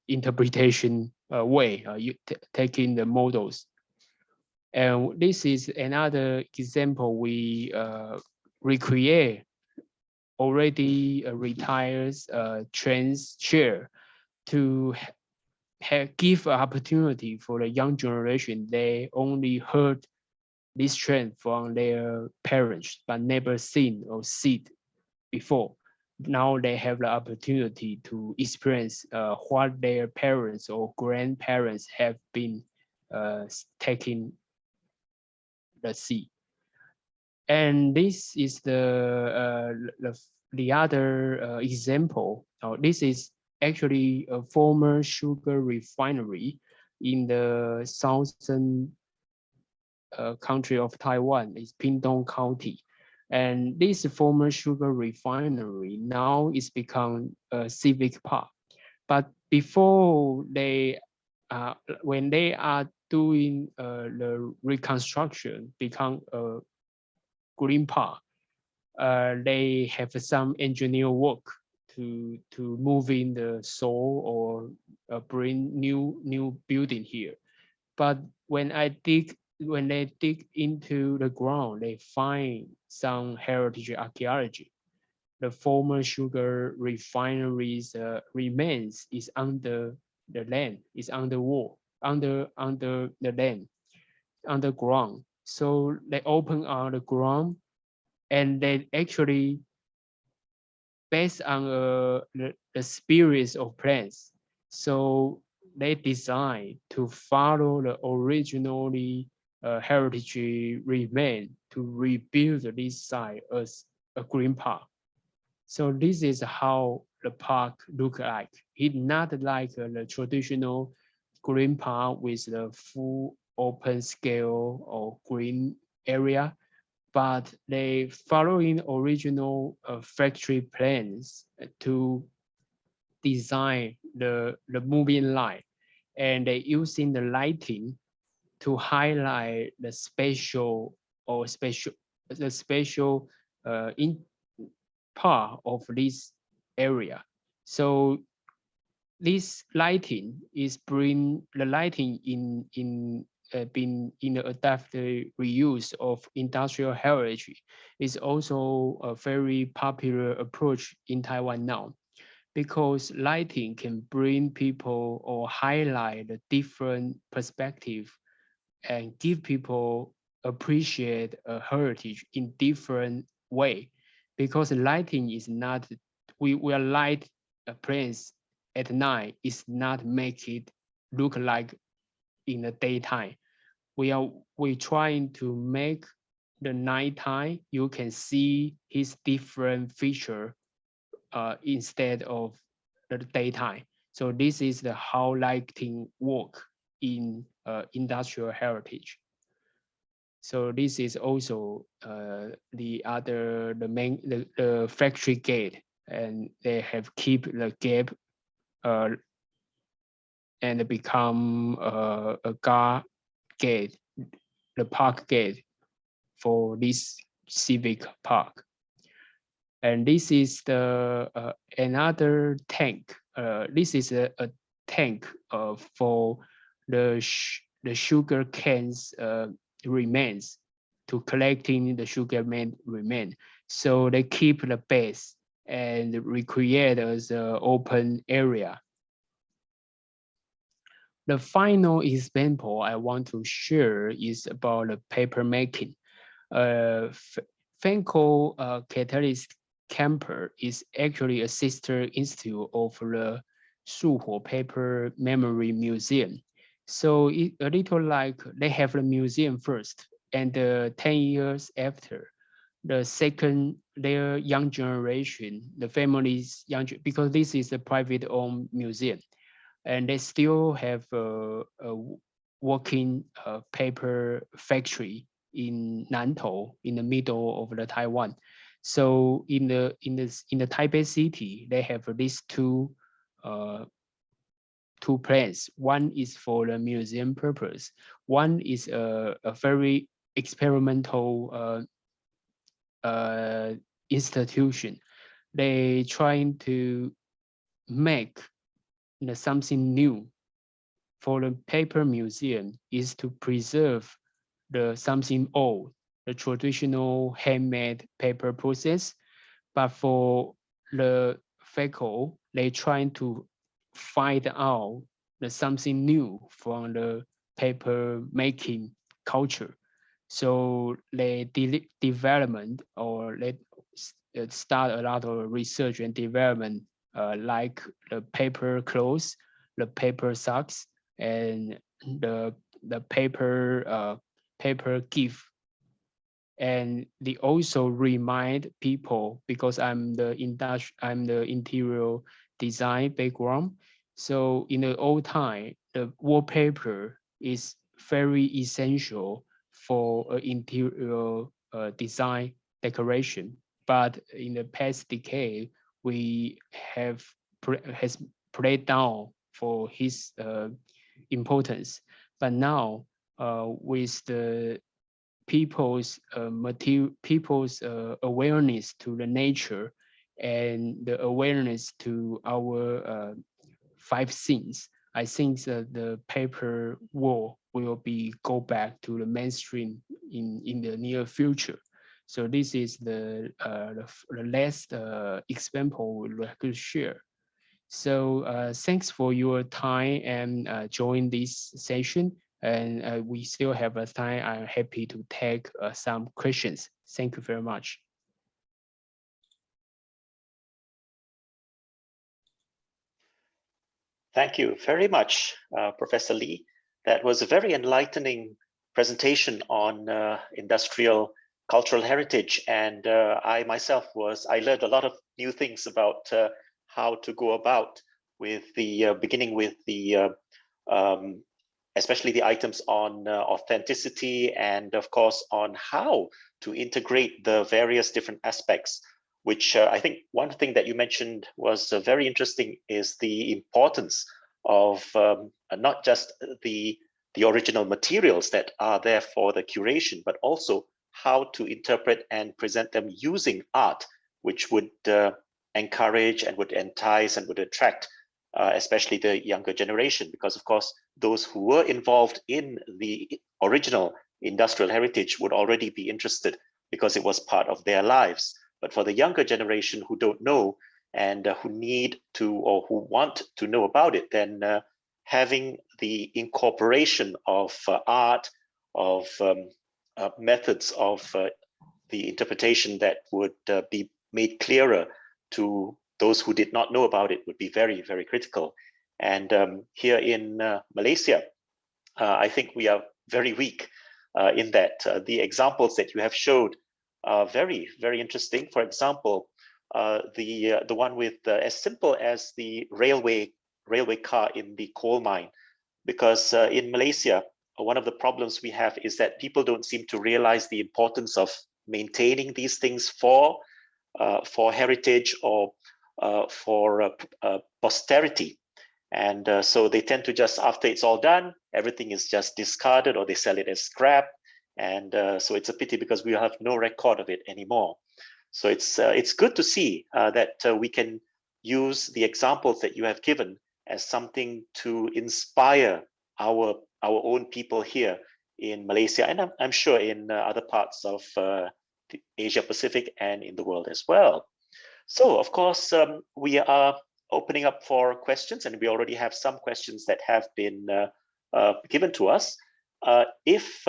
B: interpretation way, you taking the models. And this is another example we recreate already retired trans chair to give opportunity for the young generation. They only heard this trend from their parents, but never seen or see it before. Now they have the opportunity to experience what their parents or grandparents have been taking the sea. And this is the other example. This is actually a former sugar refinery in the southern country of Taiwan. It's Pingtung County. And this former sugar refinery now is become a civic park. But before they, when they are doing the reconstruction, become a green park, they have some engineer work to move in the soil or bring new building here. But when they dig into the ground, they find some heritage archaeology. The former sugar refineries remains is under the land, is under the land, underground. So they open on the ground, and they actually based on the spirits of plants. So they design to follow the originally heritage remain to rebuild this site as a green park. So this is how the park look like. It's not like the traditional green park with the full open scale or green area, but they following original factory plans to design the moving light, and they using the lighting to highlight the special in part of this area. So this lighting is bring the lighting in been in the adaptive reuse of industrial heritage is also a very popular approach in Taiwan now, because lighting can bring people or highlight a different perspective and give people appreciate a heritage in different way. Because lighting is not, we will light a place at night is not make it look like in the daytime. We trying to make the nighttime you can see his different feature instead of the daytime. So this is the how lighting work in industrial heritage. So this is also the main the factory gate, and they have keep the gap and become a car gate, the park gate for this civic park. And this is the another tank. This is a tank for the sugar canes remains, to collecting the sugar remain. So they keep the base and recreate as an open area. The final example I want to share is about the paper making. Fanco Catalyst Camper is actually a sister institute of the Suhuo Paper Memory Museum. So it a little like they have the museum first, and 10 years after, the second, their young generation, the families young, because this is a private owned museum, and they still have a working paper factory in Nantou, in the middle of the Taiwan. So in the Taipei city, they have these two plans. One is for the museum purpose. One is a very experimental institution. They trying to make something new. For the paper museum is to preserve the something old, the traditional handmade paper process. But for the FECO, they trying to find out the something new from the paper making culture. So they development, or they start a lot of research and development, like the paper clothes, the paper socks, and the paper gift. And they also remind people, because I'm the interior design background. So in the old time, the wallpaper is very essential for interior design decoration. But in the past decade, we has played down for his importance. But now, with the people's awareness to the nature, and the awareness to our five sins, I think that the paper wall will be go back to the mainstream in the near future. So this is the last example we'd like to share. So thanks for your time and join this session. And we still have a time. I'm happy to take some questions. Thank you very much.
A: Thank you very much, Professor Lee. That was a very enlightening presentation on industrial cultural heritage. And I myself I learned a lot of new things about how to go about with the beginning with the especially the items on authenticity, and of course on how to integrate the various different aspects, which I think one thing that you mentioned was very interesting, is the importance of not just the original materials that are there for the curation, but also how to interpret and present them using art, which would encourage and would entice and would attract especially the younger generation, because of course, those who were involved in the original industrial heritage would already be interested because it was part of their lives. But for the younger generation who don't know and who need to or who want to know about it, then having the incorporation of art, of methods of the interpretation that would be made clearer to those who did not know about it would be very, very critical. And here in Malaysia, I think we are very weak in that. The examples that you have showed are very, very interesting. For example, the one with as simple as the railway car in the coal mine, because in Malaysia, one of the problems we have is that people don't seem to realize the importance of maintaining these things for heritage or for posterity. And so they tend to just, after it's all done, everything is just discarded or they sell it as scrap. And so it's a pity because we have no record of it anymore. So it's good to see that we can use the examples that you have given as something to inspire our own people here in Malaysia, and I'm sure in other parts of Asia Pacific and in the world as well. So of course, we are opening up for questions, and we already have some questions that have been given to us. If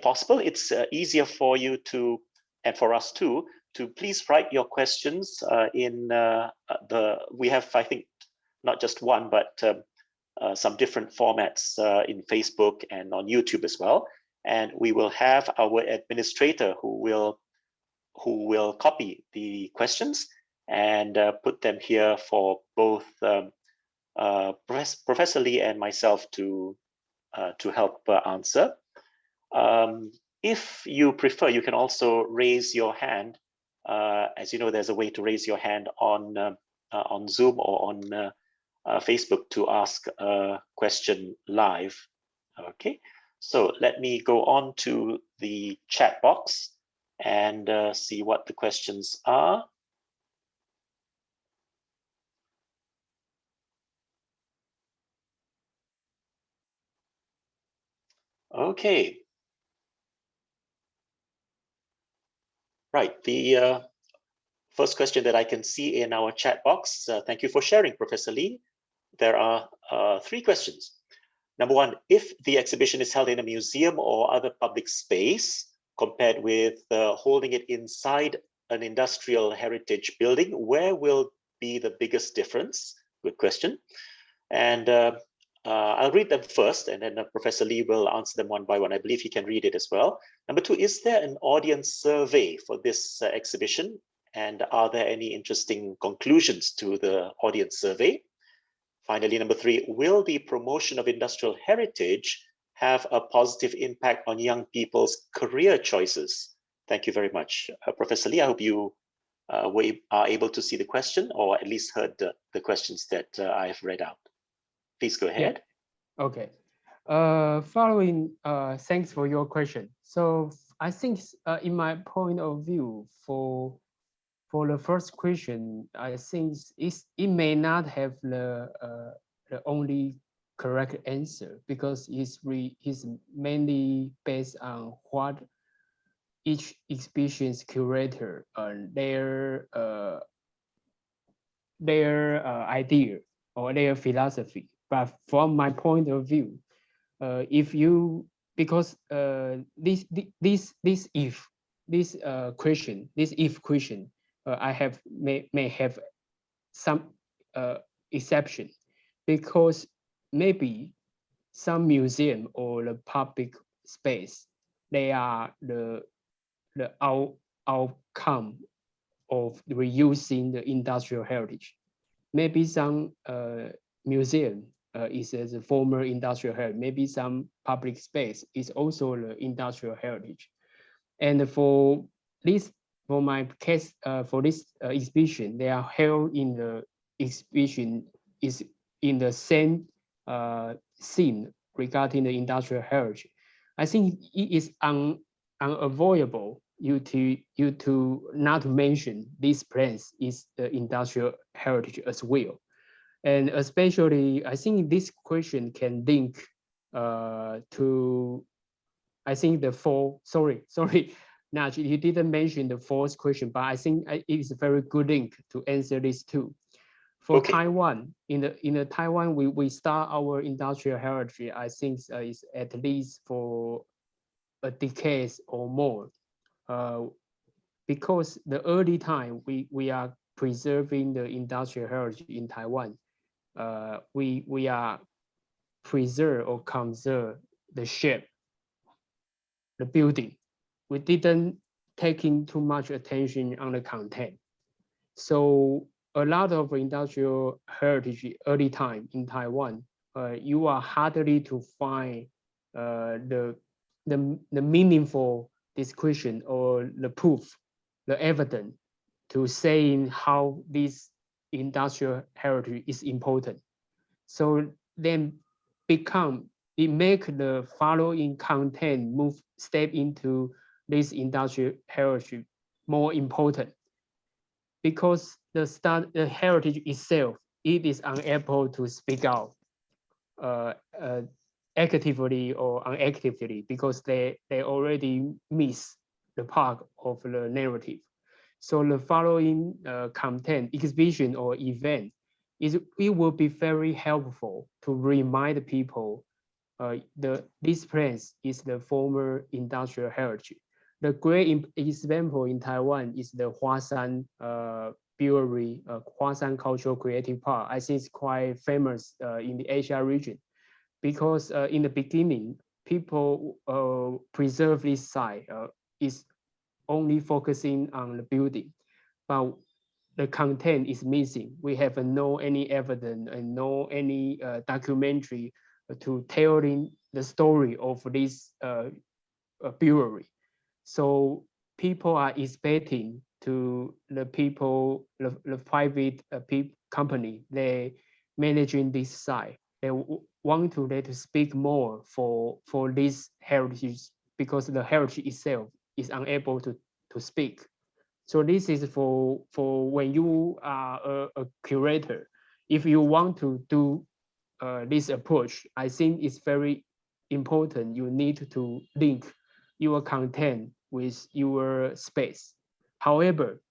A: possible, it's easier for you to, and for us too, to please write your questions in we have, I think, not just one, but some different formats in Facebook and on YouTube as well. And we will have our administrator who will copy the questions and put them here for both Professor Lee and myself to help answer. If you prefer, you can also raise your hand. As you know, there's a way to raise your hand on Zoom or on Facebook to ask a question live. Okay, so let me go on to the chat box and see what the questions are. Okay. Right, the first question that I can see in our chat box, thank you for sharing, Professor Lee. There are 3 questions. Number 1, if the exhibition is held in a museum or other public space, compared with holding it inside an industrial heritage building, where will be the biggest difference? Good question. And I'll read them first, and then Professor Lee will answer them one by one. I believe he can read it as well. Number 2, is there an audience survey for this exhibition? And are there any interesting conclusions to the audience survey? Finally, number 3, will the promotion of industrial heritage have a positive impact on young people's career choices? Thank you very much. Professor Lee, I hope you are able to see the question, or at least heard the questions that I have read out. Please go ahead.
B: Yeah. Okay. Following, thanks for your question. So I think in my point of view, for the first question, I think it may not have the only correct answer, because it's mainly based on what each exhibition's curator their idea or their philosophy. But from my point of view, because this if question, I may have some exception, because maybe some museum or the public space, they are the outcome of reusing the industrial heritage. Maybe some museum is as a former industrial heritage. Maybe some public space is also the industrial heritage. And for my case, for this exhibition, they are held in the exhibition is in the same theme regarding the industrial heritage. I think it is unavoidable you to not mention this place is the industrial heritage as well. And especially, I think this question can link to, I think the four, sorry, Naj, you didn't mention the fourth question, but I think it is a very good link to answer this too. For
A: Okay.
B: Taiwan, in the Taiwan, we start our industrial heritage, I think is at least for a decade or more. Because the early time we are preserving the industrial heritage in Taiwan, we are preserve or conserve the shape, the building. We didn't taking too much attention on the content. So a lot of industrial heritage early time in Taiwan, you are hardly to find the meaningful description or the proof, the evidence to saying how this industrial heritage is important. So then it make the following content move step into this industrial heritage more important, because the heritage itself, it is unable to speak out uh, uh, actively or unactively, because they already miss the part of the narrative. So the following content, exhibition or event, it will be very helpful to remind people this place is the former industrial heritage. The great example in Taiwan is the Huashan Brewery, Huashan Cultural Creative Park. I think it's quite famous in the Asia region, because in the beginning, people preserve this site is only focusing on the building, but the content is missing. We have no any evidence and no any documentary to telling the story of this brewery. So people are expecting to the people, the private company, they managing this site. They want to let to speak more for this heritage, because the heritage itself is unable to speak. So this is for when you are a curator. If you want to do this approach, I think it's very important. You need to link your content with your space. However,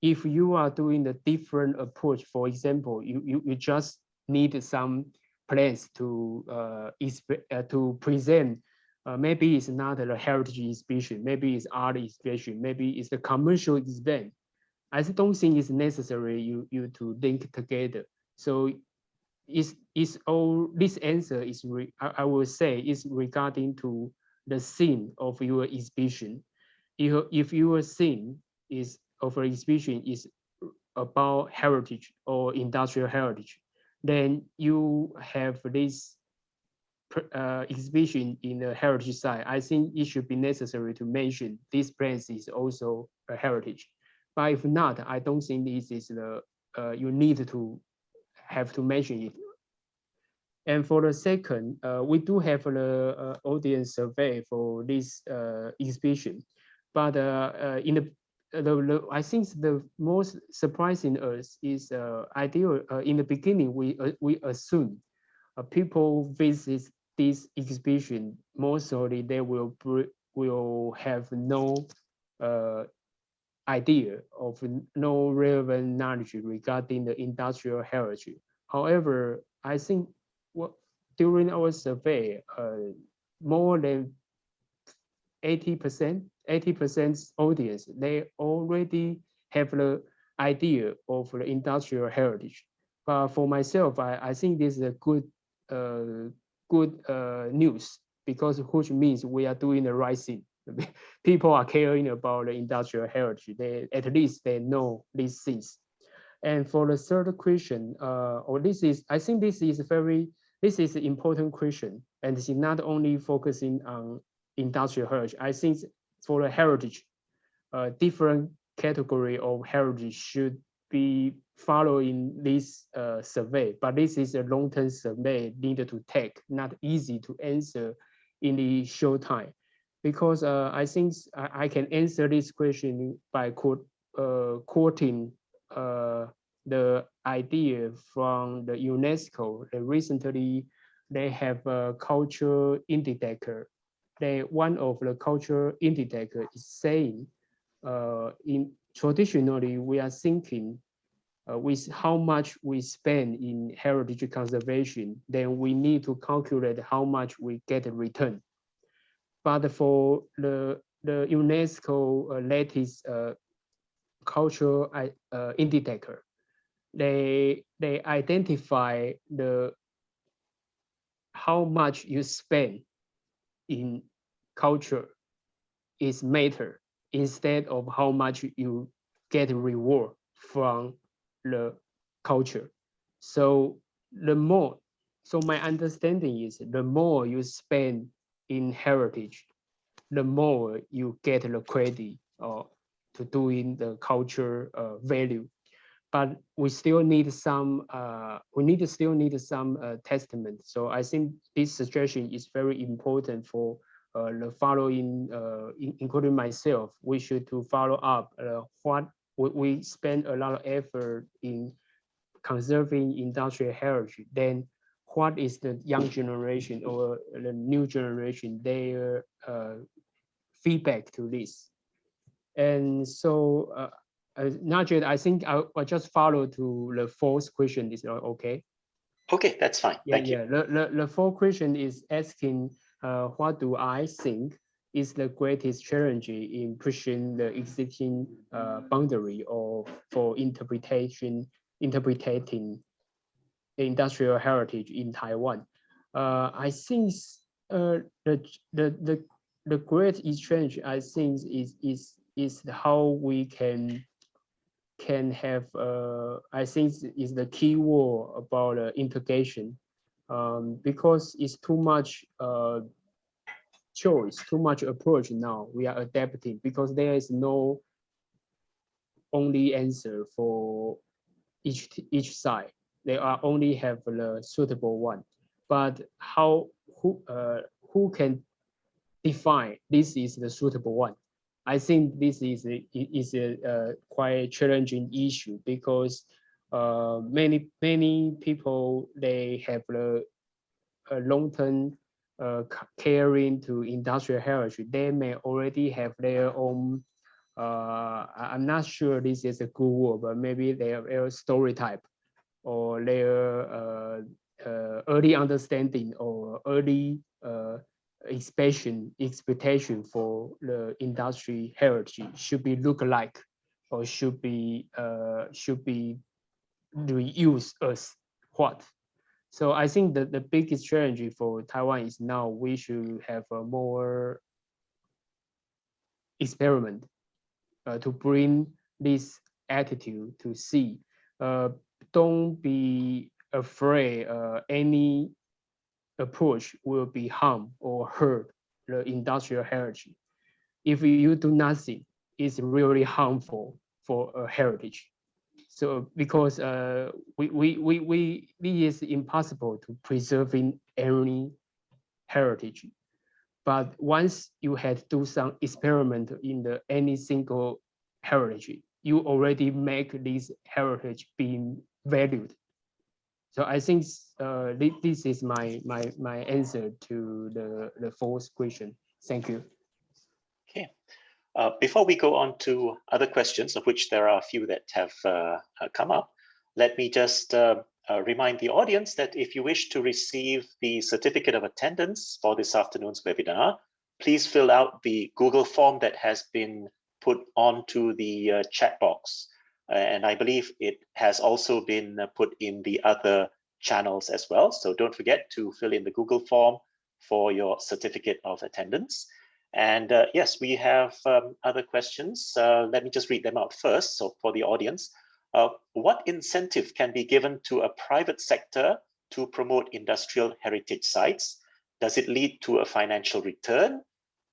B: if you are doing the different approach, for example, you just need some plans to present. Maybe it's not a heritage exhibition, maybe it's art exhibition, maybe it's a commercial event. I don't think it's necessary you to link together. So is all this answer is I will say is regarding to the theme of your exhibition. If your theme is of an exhibition is about heritage or industrial heritage, then you have this exhibition in the heritage site. I think it should be necessary to mention this place is also a heritage. But if not, I don't think this is the you need to have to mention it. And for the second, we do have the audience survey for this exhibition, but in I think the most surprising us is ideal. In the beginning, we assume people visit this exhibition mostly they will have no idea of no relevant knowledge regarding the industrial heritage. However, I think during our survey, more than 80% audience, they already have the idea of the industrial heritage. But for myself, I think this is a good news, because which means we are doing the right thing. People are caring about the industrial heritage. At least they know these things. And for the third question, I think this is an important question, and it's not only focusing on industrial heritage. I think for the heritage, different category of heritage should be following this survey, but this is a long-term survey needed to take, not easy to answer in the short time. Because I think I can answer this question by quoting the idea from the UNESCO. Recently, they have a culture indicator. One of the culture indicator is saying, in traditionally we are thinking with how much we spend in heritage conservation, then we need to calculate how much we get in return. But for the UNESCO latest cultural indicator, they identify the how much you spend in culture is matter instead of how much you get reward from the culture. So the more, so my understanding is the more you spend in heritage, the more you get the credit to doing the culture value. But we still need some, still need some testament. So I think this suggestion is very important for the following, including myself. We should to follow up what we spend a lot of effort in conserving industrial heritage. Then what is the young generation or the new generation, their feedback to this? And so Najid, I think I'll just follow to the fourth question. Is okay?
A: Okay, that's fine. Thank you.
B: The fourth question is asking, what do I think is the greatest challenge in pushing the existing boundary or for interpreting industrial heritage in Taiwan? I think the greatest challenge, I think, is how we can have, I think is the key word about integration, because it's too much choice, too much approach now. We are adapting because there is no only answer for each side. They are only have the suitable one. But who can define this is the suitable one? I think this is a quite challenging issue because many people, they have a long-term caring to industrial heritage. They may already have their own, I'm not sure this is a good word, but maybe their story type or their early understanding or early expectation for the industry heritage should be look like or should be reused as what. So I think that the biggest challenge for Taiwan is now we should have a more experiment to bring this attitude to see. Don't be afraid any approach will be harm or hurt the industrial heritage. If you do nothing, it's really harmful for a heritage. So because it is impossible to preserving any heritage. But once you had to do some experiment in any single heritage, you already make this heritage being valued. So I think this is my answer to the fourth question. Thank you.
A: Okay. Before we go on to other questions, of which there are a few that have come up, let me just remind the audience that if you wish to receive the certificate of attendance for this afternoon's webinar, please fill out the Google form that has been put onto the chat box. And I believe it has also been put in the other channels as well. So don't forget to fill in the Google form for your certificate of attendance. And yes, we have other questions. Let me just read them out first. So for the audience, what incentive can be given to a private sector to promote industrial heritage sites? Does it lead to a financial return?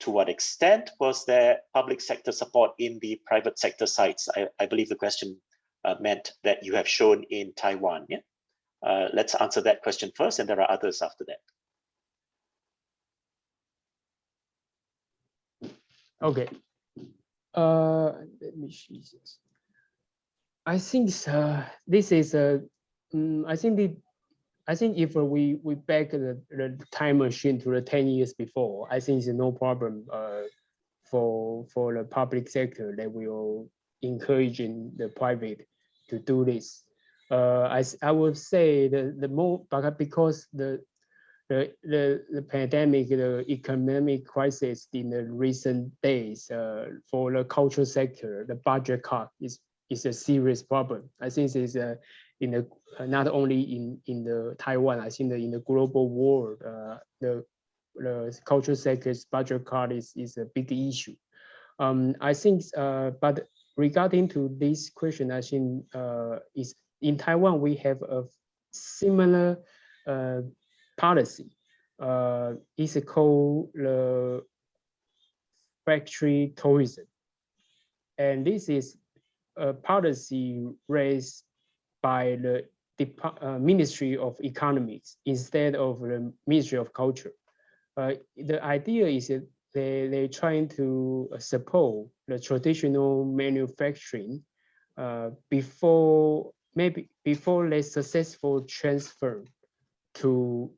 A: To what extent was there public sector support in the private sector sites? I believe the question meant that you have shown in Taiwan. Yeah? Let's answer that question first, and there are others after that.
B: Okay. Let me see this. I think this is a. I think if we back the time machine to the 10 years before, I think it's no problem for the public sector that will encouraging the private to do this. I would say the more because the pandemic, the economic crisis in the recent days for the cultural sector, the budget cut is a serious problem. I think it's in the not only in the Taiwan, I think in the global world, the cultural sector's budget cut is a big issue. I think, but regarding to this question, I think is in Taiwan we have a similar policy. It's called the factory tourism, and this is a policy raised by the Ministry of Economics instead of the Ministry of Culture. The idea is that they're trying to support the traditional manufacturing before they successful transfer to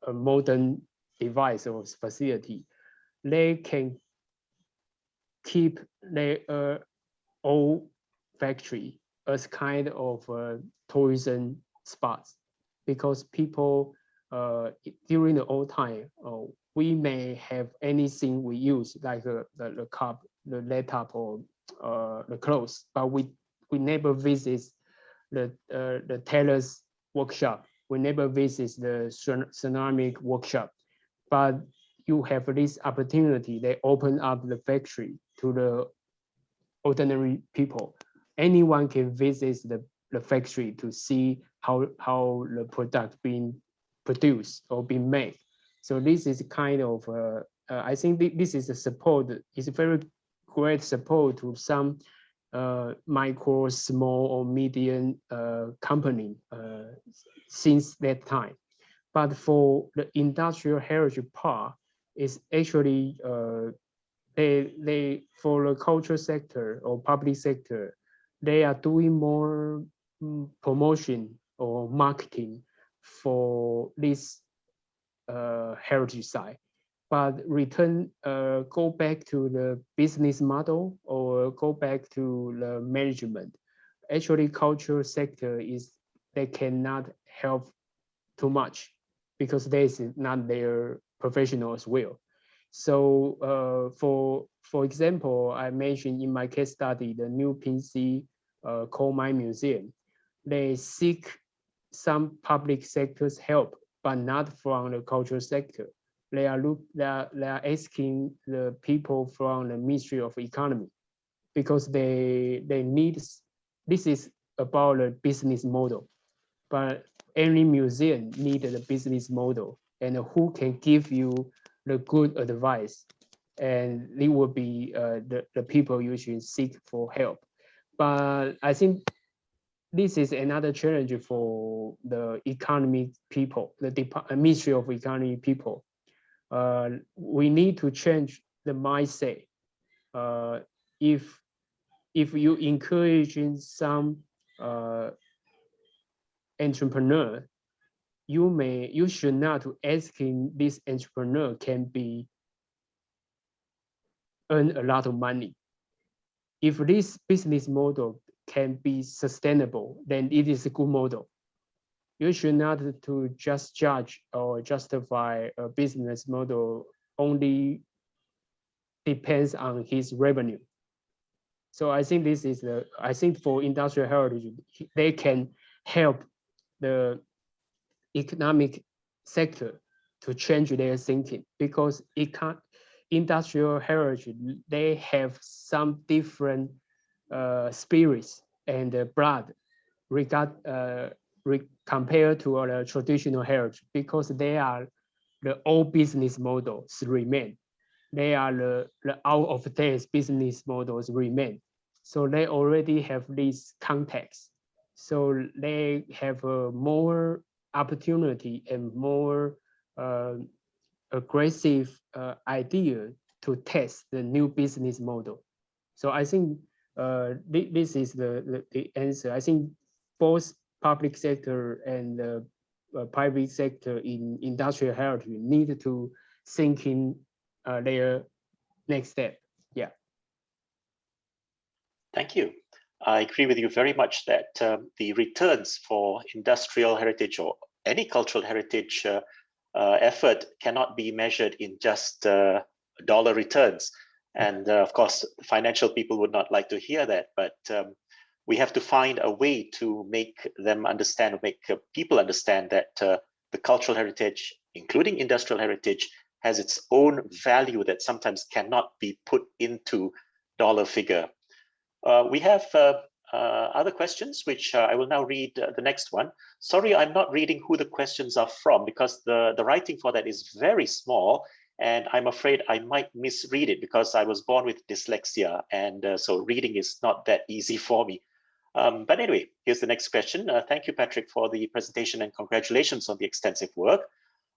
B: a modern device or facility. They can keep their old factory as kind of tourism spots because people during the old time we may have anything we use like the cup, the laptop, or the clothes, but we never visit the tailor's workshop. We never visit the ceramic workshop, but you have this opportunity. They open up the factory to the ordinary people. Anyone can visit the factory to see how the product being produced or being made. So this is kind of, I think this is a support, it's a very great support to some micro, small or medium company since that time. But for the industrial heritage part, it's actually they for the cultural sector or public sector, they are doing more promotion or marketing for this heritage side. But go back to the business model or go back to the management. Actually, cultural sector they cannot help too much because this is not their professional as well. So for example, I mentioned in my case study, the new PC coal mine museum. They seek some public sector's help, but not from the cultural sector. They are asking the people from the Ministry of Economy because they need, this is about the business model, but any museum needs a business model, and who can give you the good advice, and it will be the people you should seek for help. But I think this is another challenge for the economy people, the Ministry of Economy people. We need to change the mindset. If you encouraging some entrepreneur, you should not asking this entrepreneur can be earn a lot of money. If this business model can be sustainable, then it is a good model. You should not to just judge or justify a business model only depends on his revenue. So I think this is I think for industrial heritage, they can help the economic sector to change their thinking because industrial heritage, they have some different spirits and blood compared to the traditional heritage because they are the old business models remain. They are the out of date business models remain. So they already have this context. So they have a more opportunity and more aggressive idea to test the new business model. So I think This is the answer. I think both public sector and the private sector in industrial heritage need to think in their next step. Yeah.
A: Thank you. I agree with you very much that the returns for industrial heritage or any cultural heritage effort cannot be measured in just dollar returns. And of course, financial people would not like to hear that, but we have to find a way to make them understand, make people understand that the cultural heritage, including industrial heritage, has its own value that sometimes cannot be put into dollar figure. We have other questions, which I will now read the next one. Sorry, I'm not reading who the questions are from because the writing for that is very small, and I'm afraid I might misread it because I was born with dyslexia, and so reading is not that easy for me. But anyway, here's the next question. Thank you, Patrick, for the presentation and congratulations on the extensive work.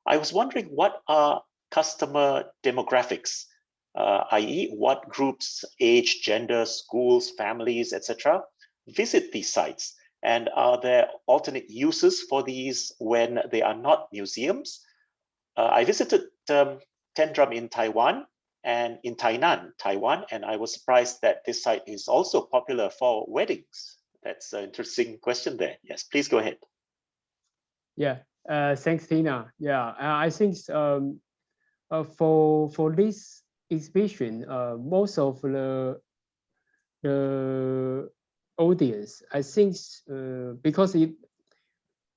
A: I was wondering, what are customer demographics? I.e., what groups, age, gender, schools, families, etc., visit these sites? And are there alternate uses for these when they are not museums? I visited Tendrum in Taiwan and in Tainan, Taiwan, and I was surprised that this site is also popular for weddings. That's an interesting question there. Yes, please go ahead.
B: Yeah, thanks, Tina. Yeah, I think for this exhibition, most of the audience, I think, because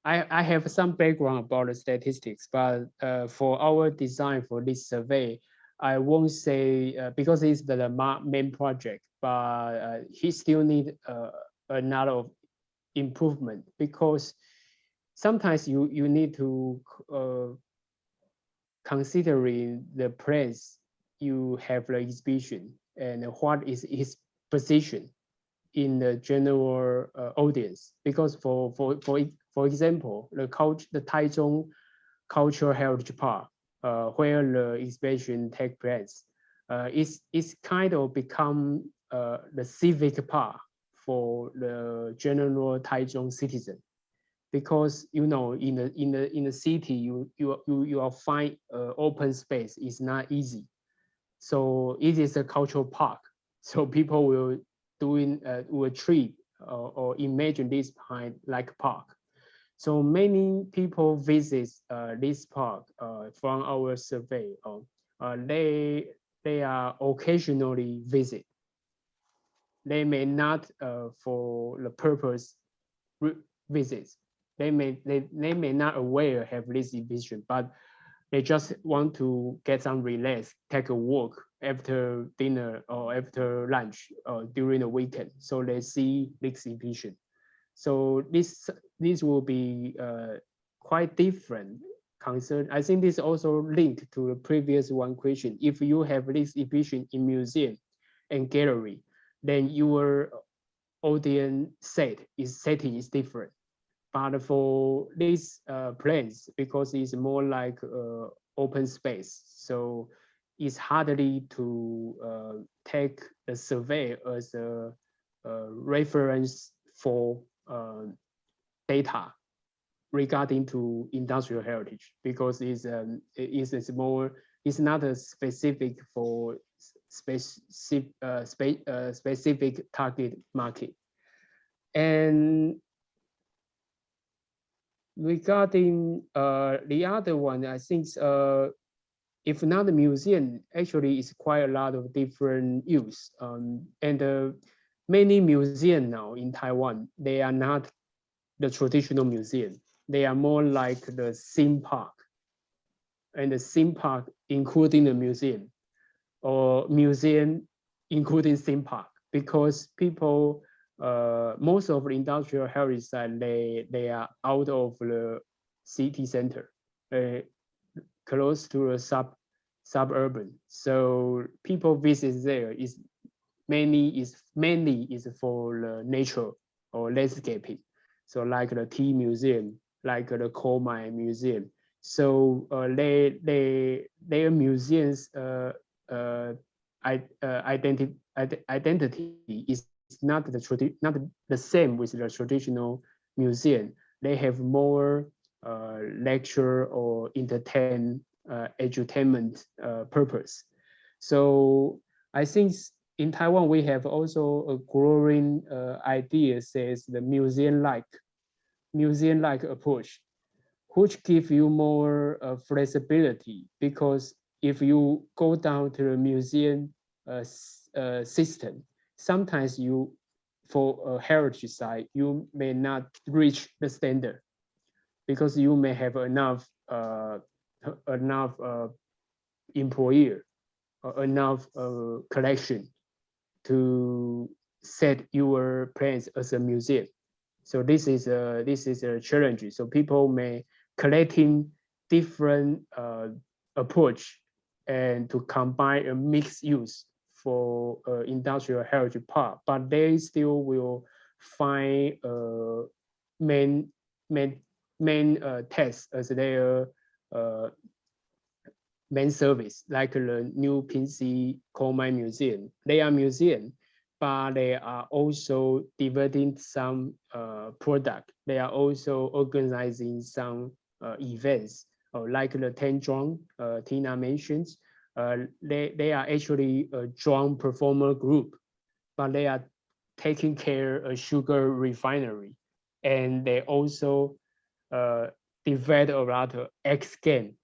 B: I have some background about the statistics, but for our design for this survey, I won't say because it's the main project, but he still need a lot of improvement because sometimes you need to considering the place you have the exhibition and what is its position in the general audience. Because for example, the Taichung Cultural Heritage Park, where the exhibition take place, it's kind of become the civic park for the general Taichung citizen. Because in the city you will find open space is not easy, so it is a cultural park. So people will treat or imagine this kind like park. So many people visit this park from our survey. They are occasionally visit. They may not for the purpose visits. They may not aware have this vision, but they just want to get some relax, take a walk after dinner or after lunch or during the weekend. So they see this exhibition. So this will be quite different concern. I think this also linked to the previous one question. If you have this exhibition in museum and gallery, then your audience setting is different. But for these plans, because it's more like open space, so it's hardly to take the survey as a reference for data regarding to industrial heritage, because it's more, it's not a specific for specific target market. And regarding the other one, I think if not the museum, actually it's quite a lot of different use. And many museums now in Taiwan, they are not the traditional museum. They are more like the theme park. And the theme park including the museum, or museum including theme park, because people, most of the industrial heritage site, they are out of the city center, close to the suburban. So people visit there is mainly is for the nature or landscaping. So like the tea museum, like the coal mine museum. So their museums identity is not the same with the traditional museum. They have more lecture or edutainment purpose. So I think in Taiwan we have also a growing idea says the museum-like approach, which give you more flexibility, because if you go down to the museum system, sometimes for a heritage site, you may not reach the standard because you may have enough employee or enough collection to set your plans as a museum. So this is a challenge. So people may collecting different approach and to combine a mixed use for industrial heritage park, but they still will find main test as their main service, like the new PC Coal Mine Museum. They are museum, but they are also developing some product. They are also organizing some events, like the 10 Drum Tina mentions. They are actually a drum performer group, but they are taking care of sugar refinery. And they also develop a lot of X game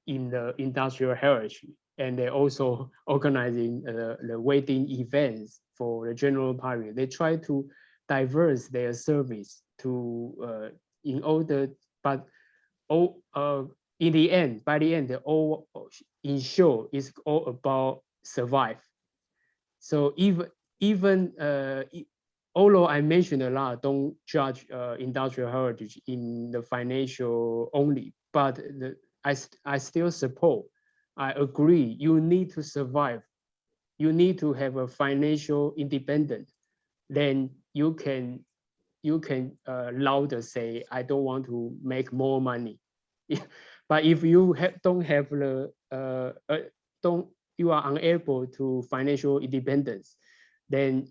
B: in the industrial heritage. And they're also organizing the wedding events for the general public. They try to diverse their service to in order, but all in the end, by the end, they all ensure it's all about survive. So even although I mentioned a lot, don't judge industrial heritage in the financial only, but I still support. I agree. You need to survive. You need to have a financial independence. Then you can louder say, I don't want to make more money. But if you don't have the you are unable to financial independence, then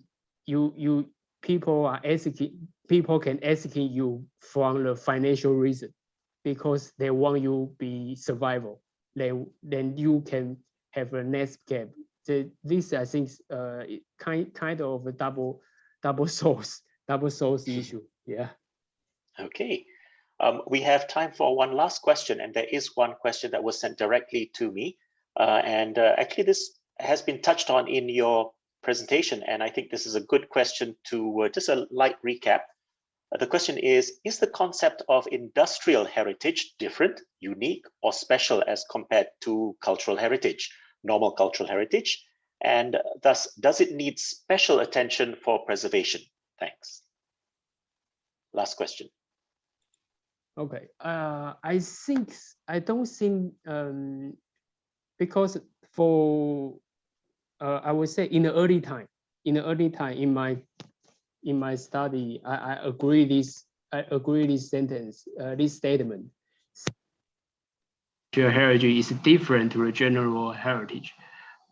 B: people can asking you from the financial reason, because they want you be survival. Then you can have a next gap. This I think kind of a double source issue. Yeah.
A: Okay. We have time for one last question, and there is one question that was sent directly to me. Actually, this has been touched on in your presentation, and I think this is a good question to just a light recap. The question is the concept of industrial heritage different, unique, or special as compared to cultural heritage, normal cultural heritage? And thus, does it need special attention for preservation? Thanks. Last question.
B: Okay, I don't think because for I would say in the early time in my study, I agree this sentence, this statement. Heritage is different to the general heritage,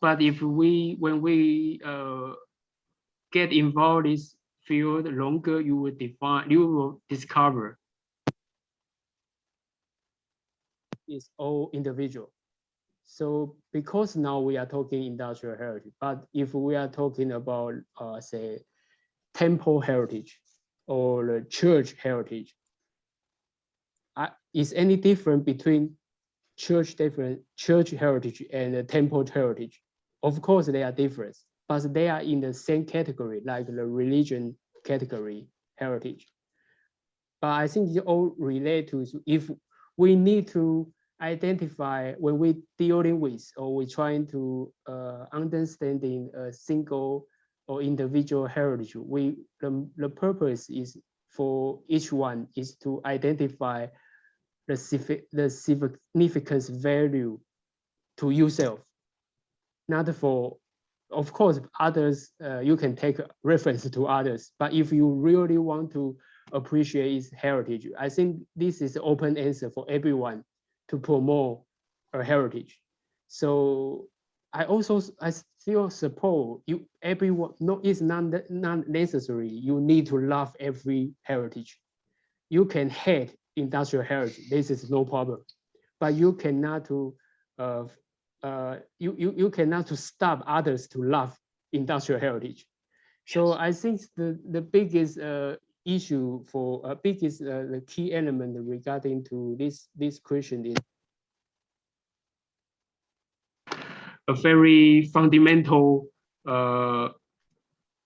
B: but when we get involved in this field longer, you will discover it's all individual. So because now we are talking industrial heritage, but if we are talking about say temple heritage or the church heritage, is any different between church heritage and the temple heritage? Of course they are different, but they are in the same category, like the religion category heritage. But I think it all relate to, if we need to identify when we dealing with or we're trying to understanding a single or individual heritage, the purpose is for each one is to identify the significance value to yourself, not for, of course, others, you can take reference to others, but if you really want to appreciate its heritage, I think this is an open answer for everyone to promote a heritage. So I still support you. Everyone, no, it's not necessary. You need to love every heritage. You can hate industrial heritage. This is no problem, but you cannot you cannot to stop others to love industrial heritage. So I think the biggest issue for biggest the key element regarding to this question is a very fundamental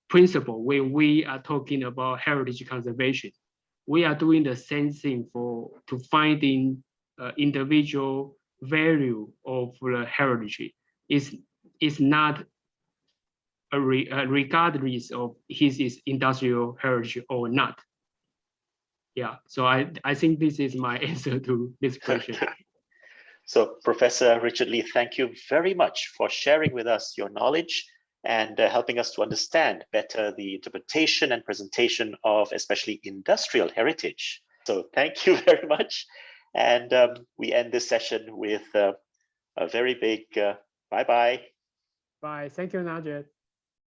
B: principle when we are talking about heritage conservation. We are doing the same thing to finding individual value of the heritage. Is not regardless of his industrial heritage or not. Yeah, so I think this is my answer to this question.
A: So Professor Richard Lee, thank you very much for sharing with us your knowledge and helping us to understand better the interpretation and presentation of especially industrial heritage. So thank you very much. And we end this session with a very big bye-bye.
B: Bye. Thank you, Najat.